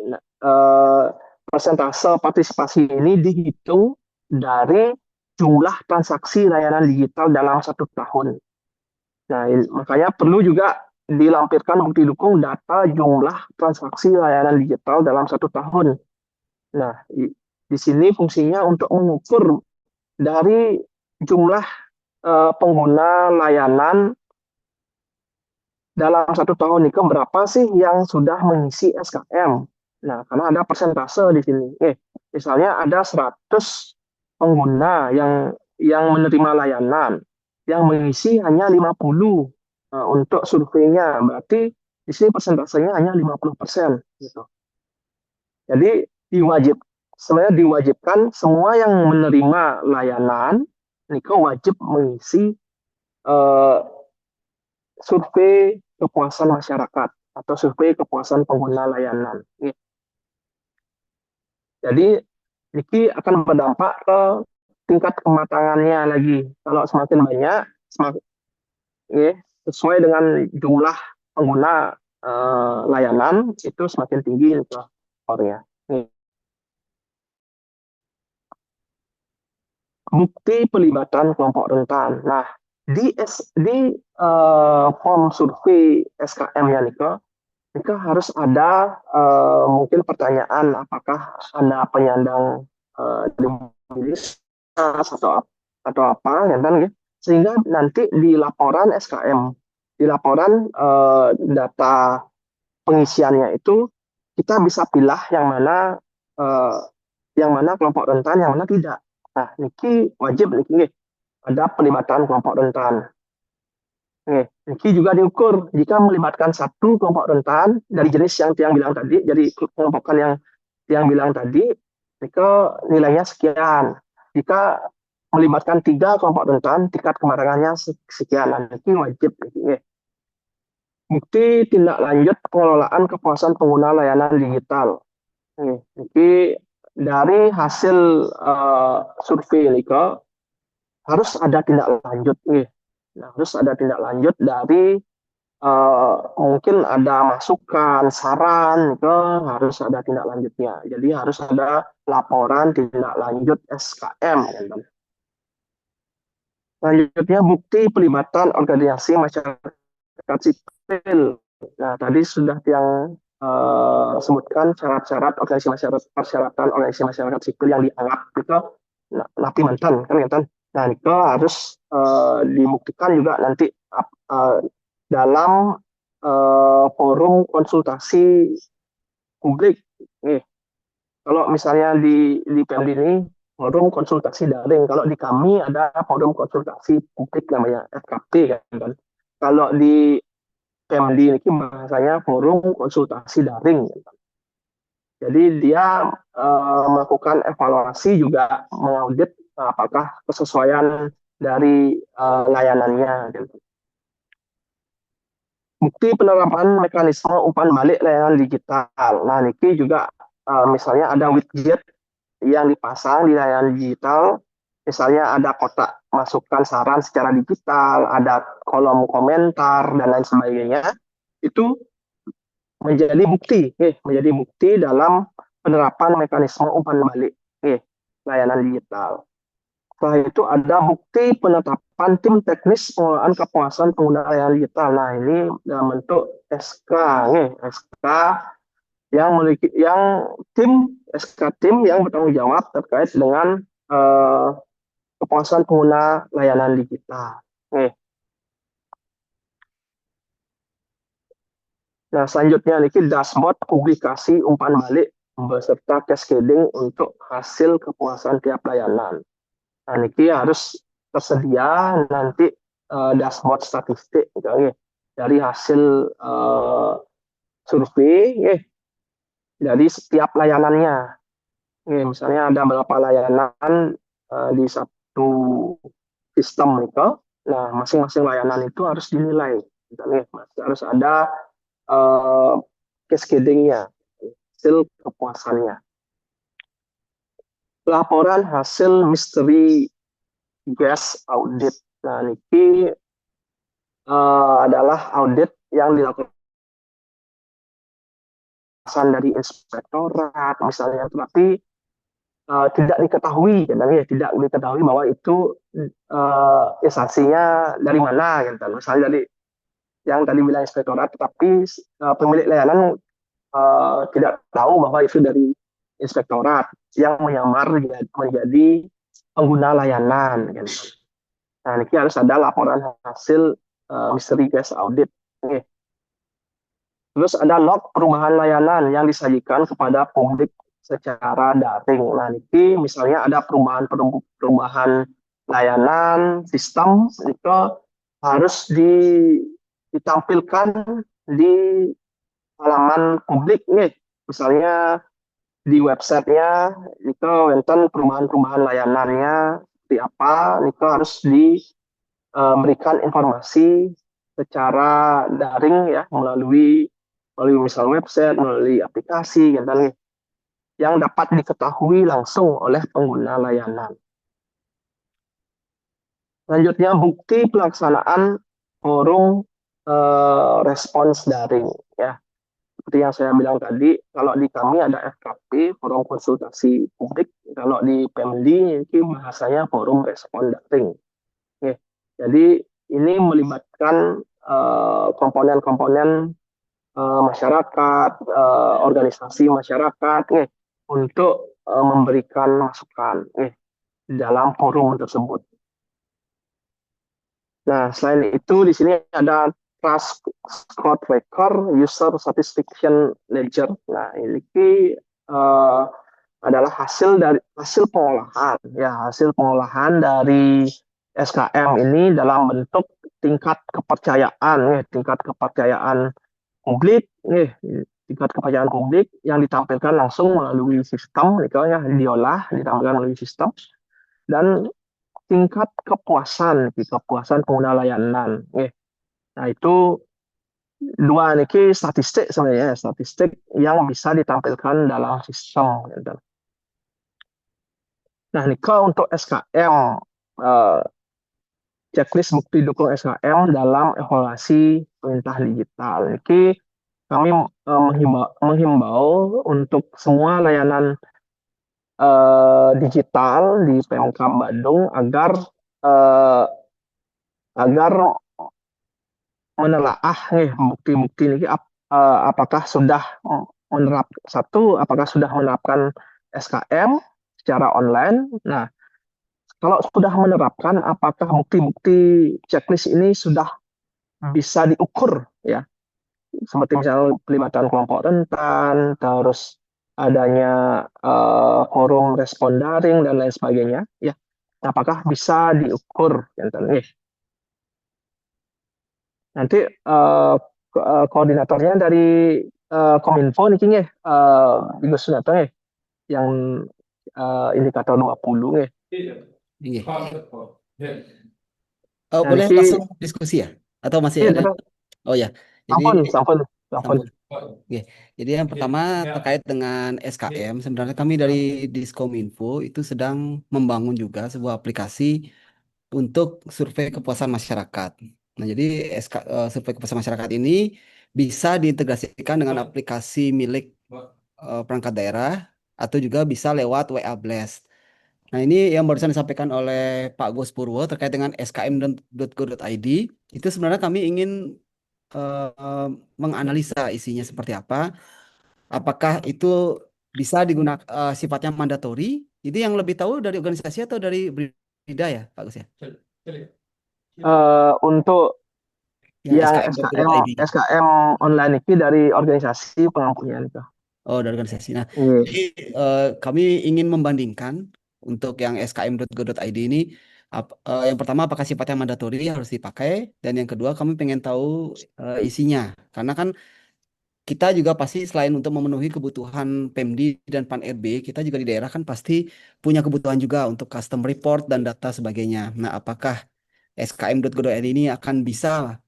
persentase partisipasi ini dihitung dari jumlah transaksi layanan digital dalam 1 tahun. Nah, makanya perlu juga dilampirkan bukti dukung data jumlah transaksi layanan digital dalam 1 tahun. Nah, di sini fungsinya untuk mengukur dari jumlah pengguna layanan dalam 1 tahun ini berapa sih yang sudah mengisi SKM. Nah, karena ada persentase di sini. Misalnya ada 100 pengguna yang menerima layanan, yang mengisi hanya 50 untuk surveinya. Berarti di sini persentasenya hanya 50%. Gitu. Jadi diwajibkan semua yang menerima layanan, Niko wajib mengisi survei kepuasan masyarakat atau survei kepuasan pengguna layanan. Jadi Niki akan berdampak ke tingkat kematangannya lagi. Kalau semakin banyak, sesuai dengan jumlah pengguna layanan itu semakin tinggi skornya. Bukti pelibatan kelompok rentan. Nah, di form survei SKM-nya Nika harus ada mungkin pertanyaan apakah Anda penyandang disabilitas atau apa, sehingga nanti di laporan SKM, di laporan data pengisiannya itu kita bisa pilih yang mana kelompok rentan, yang mana tidak. Nah, niki wajib ada pelibatan kelompok rentan. Niki juga diukur jika melibatkan 1 kelompok rentan dari jenis yang tiang bilang tadi, jadi kelompokan yang tiang bilang tadi, Niko nilainya sekian. Jika melibatkan 3 kelompok rentan, tingkat kematangannya sekian. Niki wajib. Bukti tindak lanjut pengelolaan kepuasan pengguna layanan digital. Niki dari hasil survei Niko harus ada tindak lanjut. Nah, harus ada tindak lanjut dari mungkin ada masukan, saran, ke harus ada tindak lanjutnya. Jadi harus ada laporan tindak lanjut SKM. Teman-teman. Selanjutnya bukti pelibatan organisasi masyarakat sipil. Nah, tadi sudah yang sebutkan syarat-syarat organisasi masyarakat, persyaratan organisasi masyarakat sipil yang dianggap itu napi mantan, kan kan? Nah, itu harus dibuktikan juga nanti dalam forum konsultasi publik. Kalau misalnya di PMD ini forum konsultasi daring, kalau di kami ada forum konsultasi publik namanya FKP kan. Kalau di PMD ini bahasanya forum konsultasi daring. Jadi dia melakukan evaluasi juga mengaudit apakah kesesuaian dari layanannya. Bukti penerapan mekanisme umpan balik layanan digital. Nah, ini juga misalnya ada widget yang dipasang di layanan digital, misalnya ada kotak masukan saran secara digital, ada kolom komentar dan lain sebagainya, itu menjadi bukti dalam penerapan mekanisme umpan balik layanan digital. Setelah itu ada bukti penetapan tim teknis pengelolaan kepuasan pengguna layanan digital. Nah, ini dalam bentuk SK, SK yang memiliki SK tim yang bertanggung jawab terkait dengan kepuasan pengguna layanan digital. Nah, selanjutnya ini dashboard publikasi umpan balik beserta cascading untuk hasil kepuasan tiap layanan. Nah, ini harus tersedia nanti dashboard statistik dari hasil survei dari setiap layanannya. Misalnya ada berapa layanan di satu sistem itu. Nah, masing-masing layanan itu harus dinilai. Harus ada cascading-nya, hasil kepuasannya. Laporan hasil misteri gas audit. Nah, ini adalah audit yang dilakukan dari inspektorat misalnya, tetapi tidak diketahui bahwa itu instansinya dari mana, gitu. Misalnya dari yang tadi bilang inspektorat, tetapi pemilik layanan tidak tahu bahwa itu dari inspektorat yang menyamar menjadi pengguna layanan. Gitu. Nah, ini harus ada laporan hasil misteri gas audit. Terus ada log perubahan layanan yang disajikan kepada publik secara daring. Nah, ini misalnya ada perubahan layanan sistem itu harus ditampilkan di halaman publik misalnya di websitenya itu wonten perubahan layanannya seperti apa, itu harus diberikan informasi secara daring melalui misal website, melalui aplikasi yang dapat diketahui langsung oleh pengguna layanan. Selanjutnya bukti pelaksanaan forum respons daring Seperti yang saya bilang tadi, kalau di kami ada FKP, forum konsultasi publik, kalau di PMD ini bahasanya forum respon daring. Jadi ini melibatkan komponen-komponen masyarakat, organisasi masyarakat untuk memberikan masukan dalam forum tersebut. Nah, selain itu di sini ada Trust Score Tracker, User Satisfaction Ledger. Nah, ini adalah hasil pengolahan dari SKM ini dalam bentuk tingkat kepercayaan publik, tingkat kepercayaan publik yang ditampilkan langsung melalui sistem, ditampilkan melalui sistem, dan tingkat kepuasan pengguna layanan. Nah, itu dua niki statistik sebenarnya, statistik yang bisa ditampilkan dalam sistem. Nah, nika untuk SKM checklist bukti dukung SKM dalam evaluasi perintah digital. Niki kami menghimbau untuk semua layanan digital di Pemkab Bandung agar eh, menelaah nih bukti-bukti ini apakah sudah menerapkan SKM secara online. Nah, kalau sudah menerapkan, apakah bukti-bukti checklist ini sudah bisa diukur ya, seperti misalnya pelibatan kelompok rentan, terus adanya forum respon daring dan lain sebagainya ya. Apakah bisa diukur nih? Nanti koordinatornya dari Kominfo nih ya, Ibu Sunatto nih, yang indikator 20 nih. Iya. Oh, boleh Nanti langsung diskusi ya? Atau masih ada? Oh ya, jadi sampun. sambung. Oke. Jadi yang pertama terkait dengan SKM, sebenarnya kami dari Diskominfo itu sedang membangun juga sebuah aplikasi untuk survei kepuasan masyarakat. Nah, jadi survei kepuasan masyarakat ini bisa diintegrasikan dengan aplikasi milik perangkat daerah atau juga bisa lewat WA Blast. Nah, ini yang barusan disampaikan oleh Pak Gus Purwo terkait dengan skm.go.id. Itu sebenarnya kami ingin menganalisa isinya seperti apa. Apakah itu bisa digunakan sifatnya mandatori? Itu yang lebih tahu dari organisasi atau dari Brida ya, Pak Gus ya? Untuk yang skm.go.id. SKM online ini dari organisasi pengampunya itu. Oh, dari organisasi. Nah, jadi kami ingin membandingkan untuk yang skm.go.id ini, yang pertama apakah sifatnya mandatori harus dipakai, dan yang kedua kami pengen tahu isinya, karena kan kita juga pasti selain untuk memenuhi kebutuhan Pemdi dan Pan-RB, kita juga di daerah kan pasti punya kebutuhan juga untuk custom report dan data sebagainya. Nah, apakah skm.go.id ini akan bisa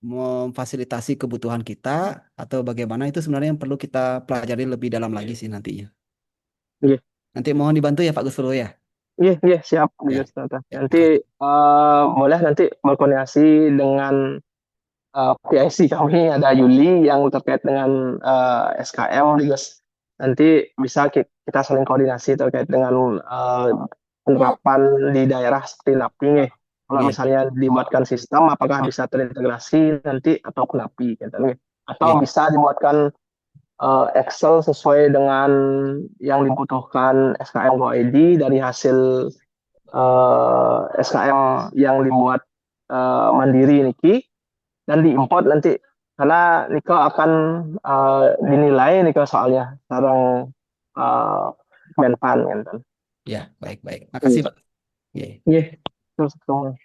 memfasilitasi kebutuhan kita atau bagaimana, itu sebenarnya yang perlu kita pelajari lebih dalam lagi sih nantinya. Iya. Nanti mohon dibantu ya Pak Gus Purwo ya. Iya, siap. Ya. Nanti boleh nanti berkoordinasi dengan PIC kami, ada Yuli yang terkait dengan SKM, Gus. Nanti bisa kita saling koordinasi terkait dengan penerapan di daerah seperti NAPI nih. Kalau misalnya dibuatkan sistem, apakah bisa terintegrasi nanti atau NAPI, gitu nih. Atau bisa dibuatkan Excel sesuai dengan yang dibutuhkan SKM Go ID dari hasil SKM yang dibuat mandiri niki, dan diimport nanti, karena Niko akan dinilai Niko soalnya sekarang Menpan kan. Ya, baik. Makasih Pak. Iya. Terus ketemu.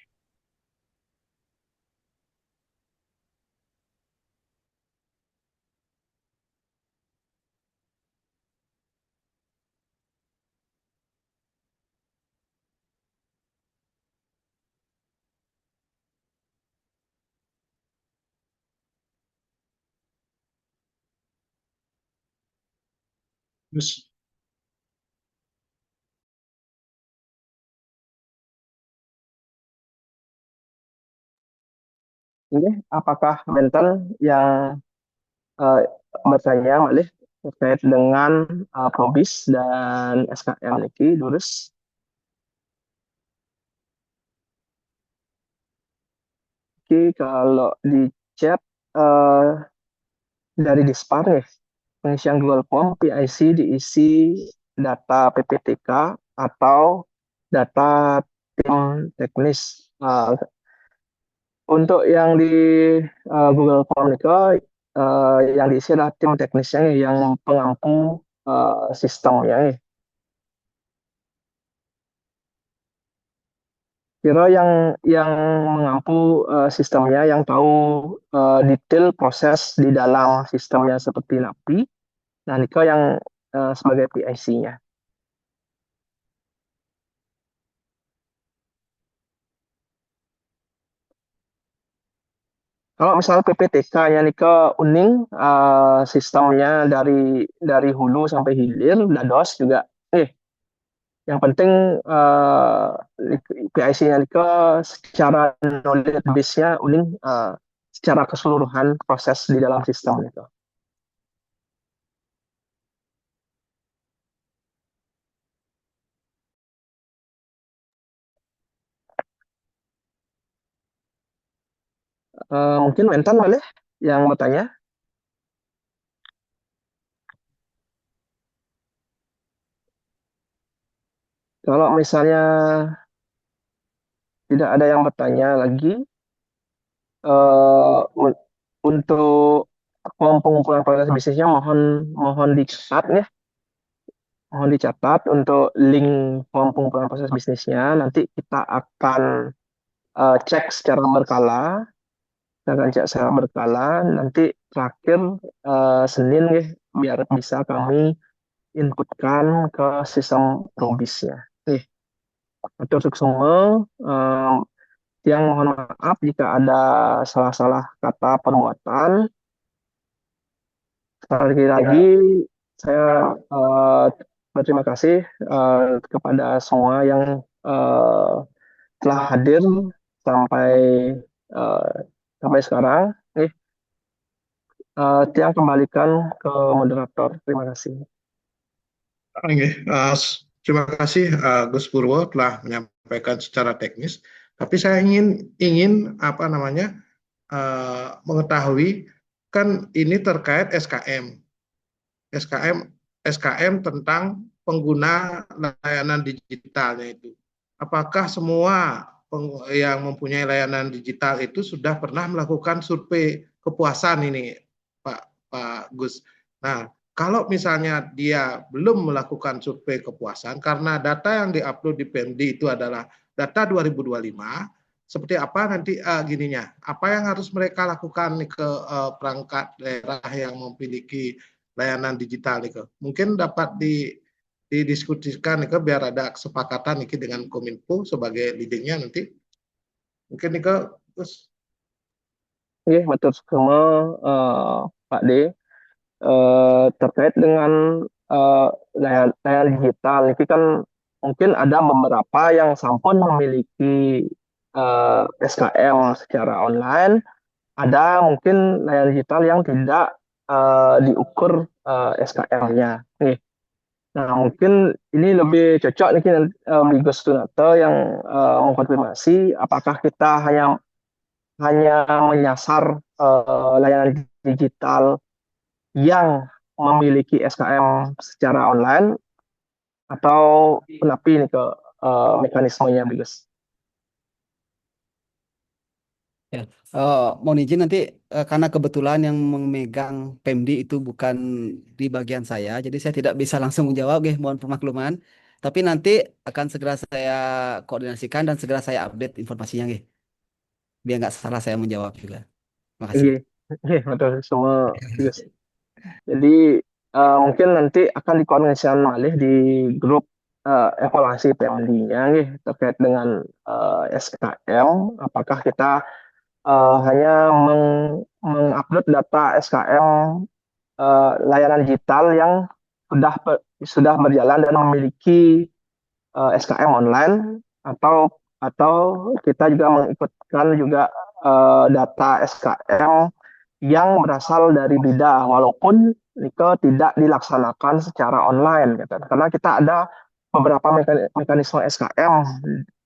Terus Ini apakah Mentan yang bertanya Malih terkait dengan Probis dan SKM niki lurus? Oke, kalau di chat dari Dispar nih, pengisian Google Form PIC diisi data PPTK atau data tim teknis. Untuk yang di Google Form itu yang diisi adalah tim teknisnya nih, yang pengampu sistemnya nih. Kira yang mengampu sistemnya, yang tahu detail proses di dalam sistemnya seperti NAPI, nah Niko yang sebagai PIC-nya. Kalau misalnya PPTK-nya Niko uning sistemnya dari hulu sampai hilir, DDoS juga, Yang penting PIC-nya Nike secara knowledge base-nya uning secara keseluruhan proses di dalam sistem itu. Mungkin Mentan boleh yang bertanya. Kalau misalnya tidak ada yang bertanya lagi, untuk pengumpulan proses bisnisnya mohon dicatat ya, mohon dicatat untuk link pengumpulan proses bisnisnya. Nanti kita akan cek secara berkala, nanti terakhir Senin ya, biar bisa kami inputkan ke sistem Rubisnya. Nih, atur semua. Yang mohon maaf jika ada salah-salah kata perbuatan. Sekali lagi saya berterima kasih kepada semua yang telah hadir sampai sekarang. Tiang kembalikan ke moderator. Terima kasih. Terima kasih Gus Purwo telah menyampaikan secara teknis. Tapi saya ingin apa namanya mengetahui, kan ini terkait SKM tentang pengguna layanan digitalnya itu. Apakah semua yang mempunyai layanan digital itu sudah pernah melakukan survei kepuasan ini, Pak Gus? Nah, kalau misalnya dia belum melakukan survei kepuasan karena data yang diupload di Pemdi itu adalah data 2025, seperti apa nanti gininya? Apa yang harus mereka lakukan nih ke perangkat daerah yang memiliki layanan digital nih ke? Mungkin dapat didiskusikan nih ke, biar ada kesepakatan nih dengan Kominfo sebagai leadingnya nanti. Mungkin nih ke Gus. Iya, betul semua Pak D. Terkait dengan layanan digital, ini kan mungkin ada beberapa yang sampun memiliki SKM secara online, ada mungkin layanan digital yang tidak diukur SKM-nya. Nih, nah mungkin ini lebih cocok nih bagi Gus Tunata yang mengkonfirmasi apakah kita hanya menyasar layanan digital yang memiliki SKM secara online atau menapi ini ke mekanismenya, Gus. Ya, mohon izin nanti karena kebetulan yang memegang Pemdi itu bukan di bagian saya, jadi saya tidak bisa langsung menjawab, mohon pemakluman. Tapi nanti akan segera saya koordinasikan dan segera saya update informasinya, biar nggak salah saya menjawab juga. Makasih. Iya, betul semua, Gus. Jadi mungkin nanti akan dikoordinasikan malih di grup evaluasi PMD-nya terkait dengan SKM. Apakah kita hanya mengupload data SKM layanan digital yang sudah berjalan dan memiliki SKM online, atau kita juga mengikutkan juga data SKM yang berasal dari BIDA walaupun Nike tidak dilaksanakan secara online, gitu. Karena kita ada beberapa mekanisme SKM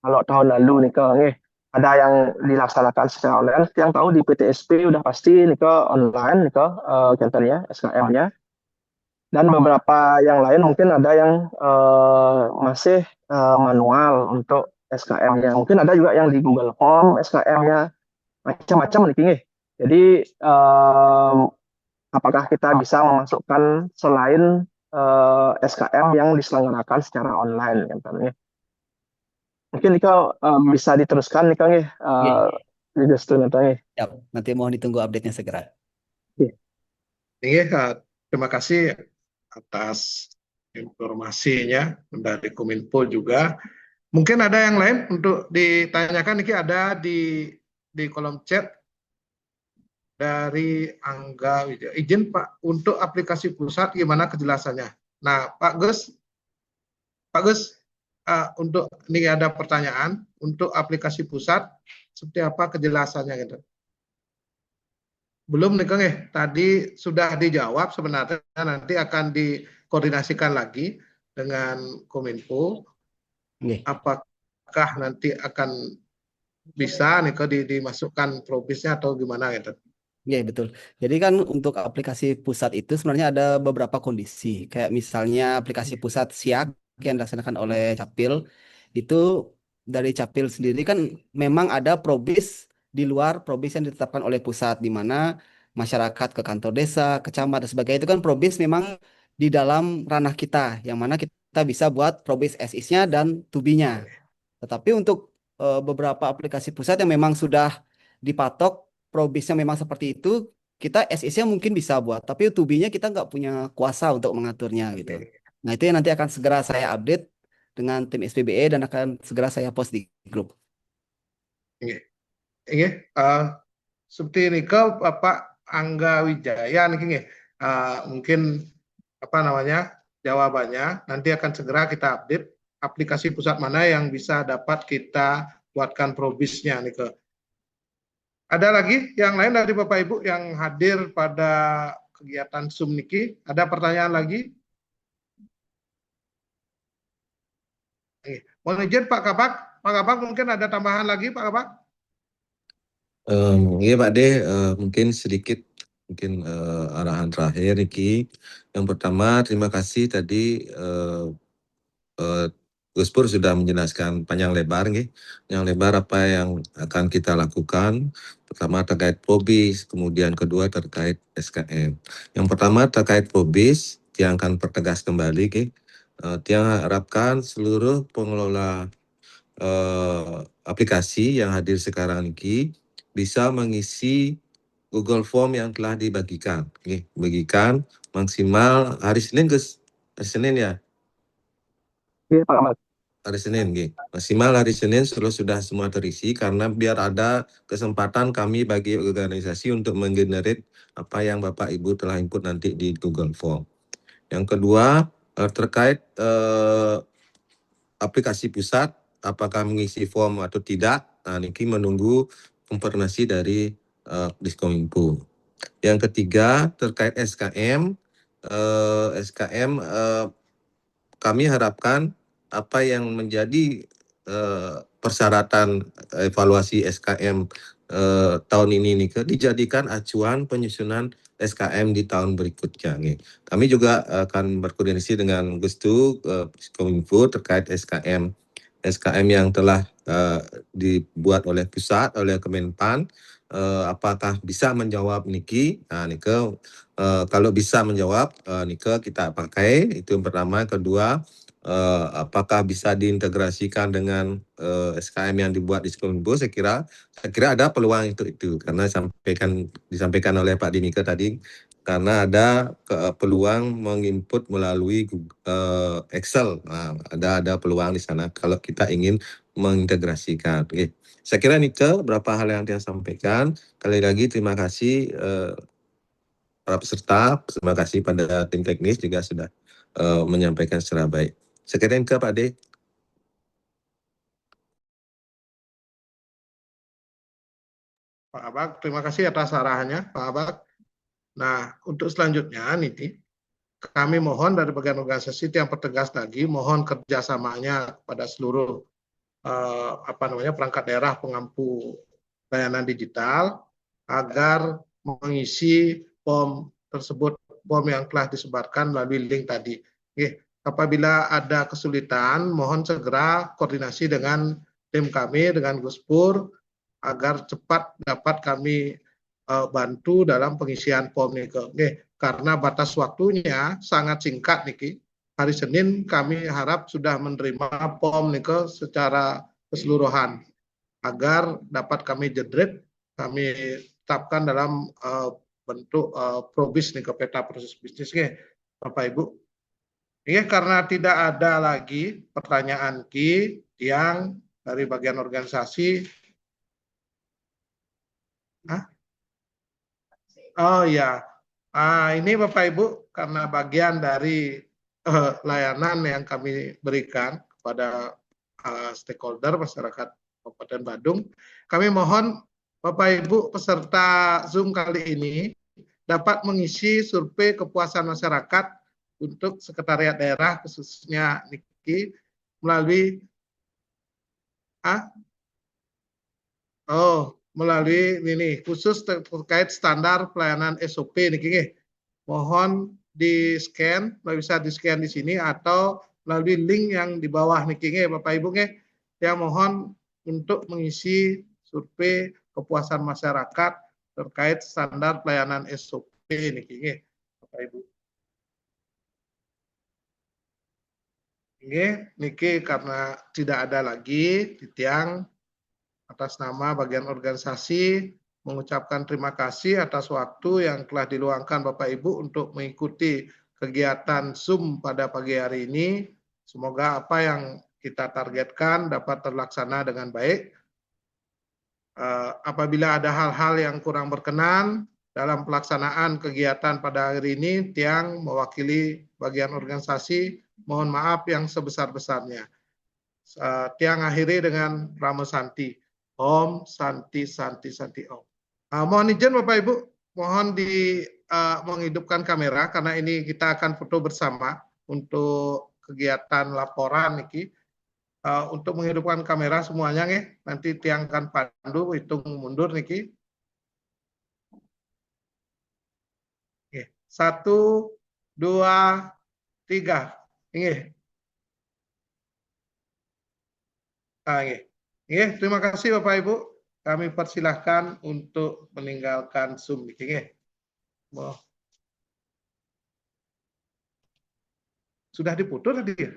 kalau tahun lalu Nike ada yang dilaksanakan secara online. Yang tahu di PTSP udah pasti Nike online, Nike contohnya SKM-nya. Dan beberapa yang lain mungkin ada yang masih manual untuk SKM-nya. Mungkin ada juga yang di Google Form SKM-nya, macam-macam nih. Jadi apakah kita bisa memasukkan selain SKM yang diselenggarakan secara online, contohnya. Mungkin Nika bisa diteruskan Nika nanti mohon ditunggu update-nya segera. Terima kasih atas informasinya dari Kominfo juga. Mungkin ada yang lain untuk ditanyakan, Niki ada di kolom chat dari Angga Wijaya. Izin Pak, untuk aplikasi pusat gimana kejelasannya? Nah, Pak Gus, untuk ini ada pertanyaan untuk aplikasi pusat seperti apa kejelasannya gitu. Belum nih Kang tadi sudah dijawab sebenarnya, nanti akan dikoordinasikan lagi dengan Kominfo. Nggih. Apakah nanti akan bisa nih dimasukkan probisnya atau gimana gitu. Iya betul. Jadi kan untuk aplikasi pusat itu sebenarnya ada beberapa kondisi. Kayak misalnya aplikasi pusat SIAK yang dilaksanakan oleh Capil itu dari Capil sendiri kan memang ada probis di luar probis yang ditetapkan oleh pusat di mana masyarakat ke kantor desa, kecamatan dan sebagainya itu kan probis memang di dalam ranah kita yang mana kita bisa buat probis SIS-nya dan tubinya. Tetapi untuk beberapa aplikasi pusat yang memang sudah dipatok probisnya memang seperti itu, kita SIS-nya mungkin bisa buat, tapi tubinya kita nggak punya kuasa untuk mengaturnya gitu. Nah itu yang nanti akan segera saya update dengan tim SPBE dan akan segera saya post di grup. Ini seperti ini ke Bapak Angga Wijaya nih mungkin apa namanya jawabannya nanti akan segera kita update aplikasi pusat mana yang bisa dapat kita buatkan probisnya nih ke. Ada lagi yang lain dari Bapak Ibu yang hadir pada kegiatan Zoom niki? Ada pertanyaan lagi? Mohon izin Pak Kabak. Pak Kabak mungkin ada tambahan lagi Pak Kabak? Iya Pak De, mungkin sedikit arahan terakhir Niki. Yang pertama terima kasih tadi Gus Pur sudah menjelaskan panjang lebar apa yang akan kita lakukan. Pertama terkait probis, kemudian kedua terkait SKM. Yang pertama terkait probis, yang akan pertegas kembali yang harapkan seluruh pengelola aplikasi yang hadir sekarang ini bisa mengisi Google Form yang telah dibagikan. Bagikan maksimal hari Senin, Gus. Hari Senin ya? Iya, Pak Ahmad. Hari Senin, maksimal hari Senin sudah semua terisi karena biar ada kesempatan kami bagi organisasi untuk menggenerate apa yang Bapak Ibu telah input nanti di Google Form. Yang kedua terkait aplikasi pusat, apakah mengisi form atau tidak? Nah, ini menunggu konfirmasi dari Diskominfo. Yang ketiga terkait SKM, kami harapkan apa yang menjadi persyaratan evaluasi SKM tahun ini dijadikan acuan penyusunan SKM di tahun berikutnya. Kami juga akan berkoordinasi dengan Gustu Kominfo terkait SKM yang telah dibuat oleh pusat, oleh Kemenpan, apakah bisa menjawab Niki? Nah, Nike kalau bisa menjawab, Nike kita pakai, itu yang pertama. Kedua, apakah bisa diintegrasikan dengan SKM yang dibuat di Kominfo? Saya kira ada peluang itu karena disampaikan oleh Pak Dinike tadi, karena ada peluang menginput melalui Excel. Nah, ada peluang di sana kalau kita ingin mengintegrasikan. Saya kira Nike beberapa hal yang dia sampaikan. Kali lagi terima kasih para peserta, terima kasih pada tim teknis juga sudah menyampaikan secara baik. Saya ke Pak De. Pak Abak, terima kasih atas arahannya Pak Abak. Nah, untuk selanjutnya nih, kami mohon dari bagian organisasi yang pertegas lagi, mohon kerjasamanya kepada seluruh perangkat daerah pengampu layanan digital agar mengisi form tersebut, form yang telah disebarkan melalui link tadi. Apabila ada kesulitan, mohon segera koordinasi dengan tim kami, dengan Gus Pur, agar cepat dapat kami bantu dalam pengisian form ini. Karena batas waktunya sangat singkat nih. Hari Senin kami harap sudah menerima form nih secara keseluruhan agar dapat kami generate, kami tetapkan dalam bentuk probis nih peta proses bisnis Bapak Ibu. Karena tidak ada lagi pertanyaan yang dari bagian organisasi. Oh ya, ini Bapak Ibu karena bagian dari layanan yang kami berikan kepada stakeholder masyarakat Kabupaten Badung. Kami mohon Bapak Ibu peserta Zoom kali ini dapat mengisi survei kepuasan masyarakat untuk sekretariat daerah khususnya Niki melalui melalui ini khusus terkait standar pelayanan SOP Niki. Mohon di scan, bisa di scan di sini atau melalui link yang di bawah Niki Bapak Ibu yang mohon untuk mengisi survei kepuasan masyarakat terkait standar pelayanan SOP Niki Bapak Ibu. Niki karena tidak ada lagi Titiang atas nama bagian organisasi mengucapkan terima kasih atas waktu yang telah diluangkan Bapak Ibu untuk mengikuti kegiatan Zoom pada pagi hari ini. Semoga apa yang kita targetkan dapat terlaksana dengan baik. Apabila ada hal-hal yang kurang berkenan dalam pelaksanaan kegiatan pada hari ini, Tiang mewakili bagian organisasi, mohon maaf yang sebesar-besarnya. Tiang akhiri dengan Rama Santi. Om Santi Santi Santi Om. Mohon izin Bapak Ibu, mohon menghidupkan kamera karena ini kita akan foto bersama untuk kegiatan laporan Niki. Untuk menghidupkan kamera semuanya nanti Tiang akan pandu hitung mundur Niki. 1, 2, 3. Terima kasih Bapak Ibu. Kami persilahkan untuk meninggalkan Zoom. Sudah diputus tadi ya?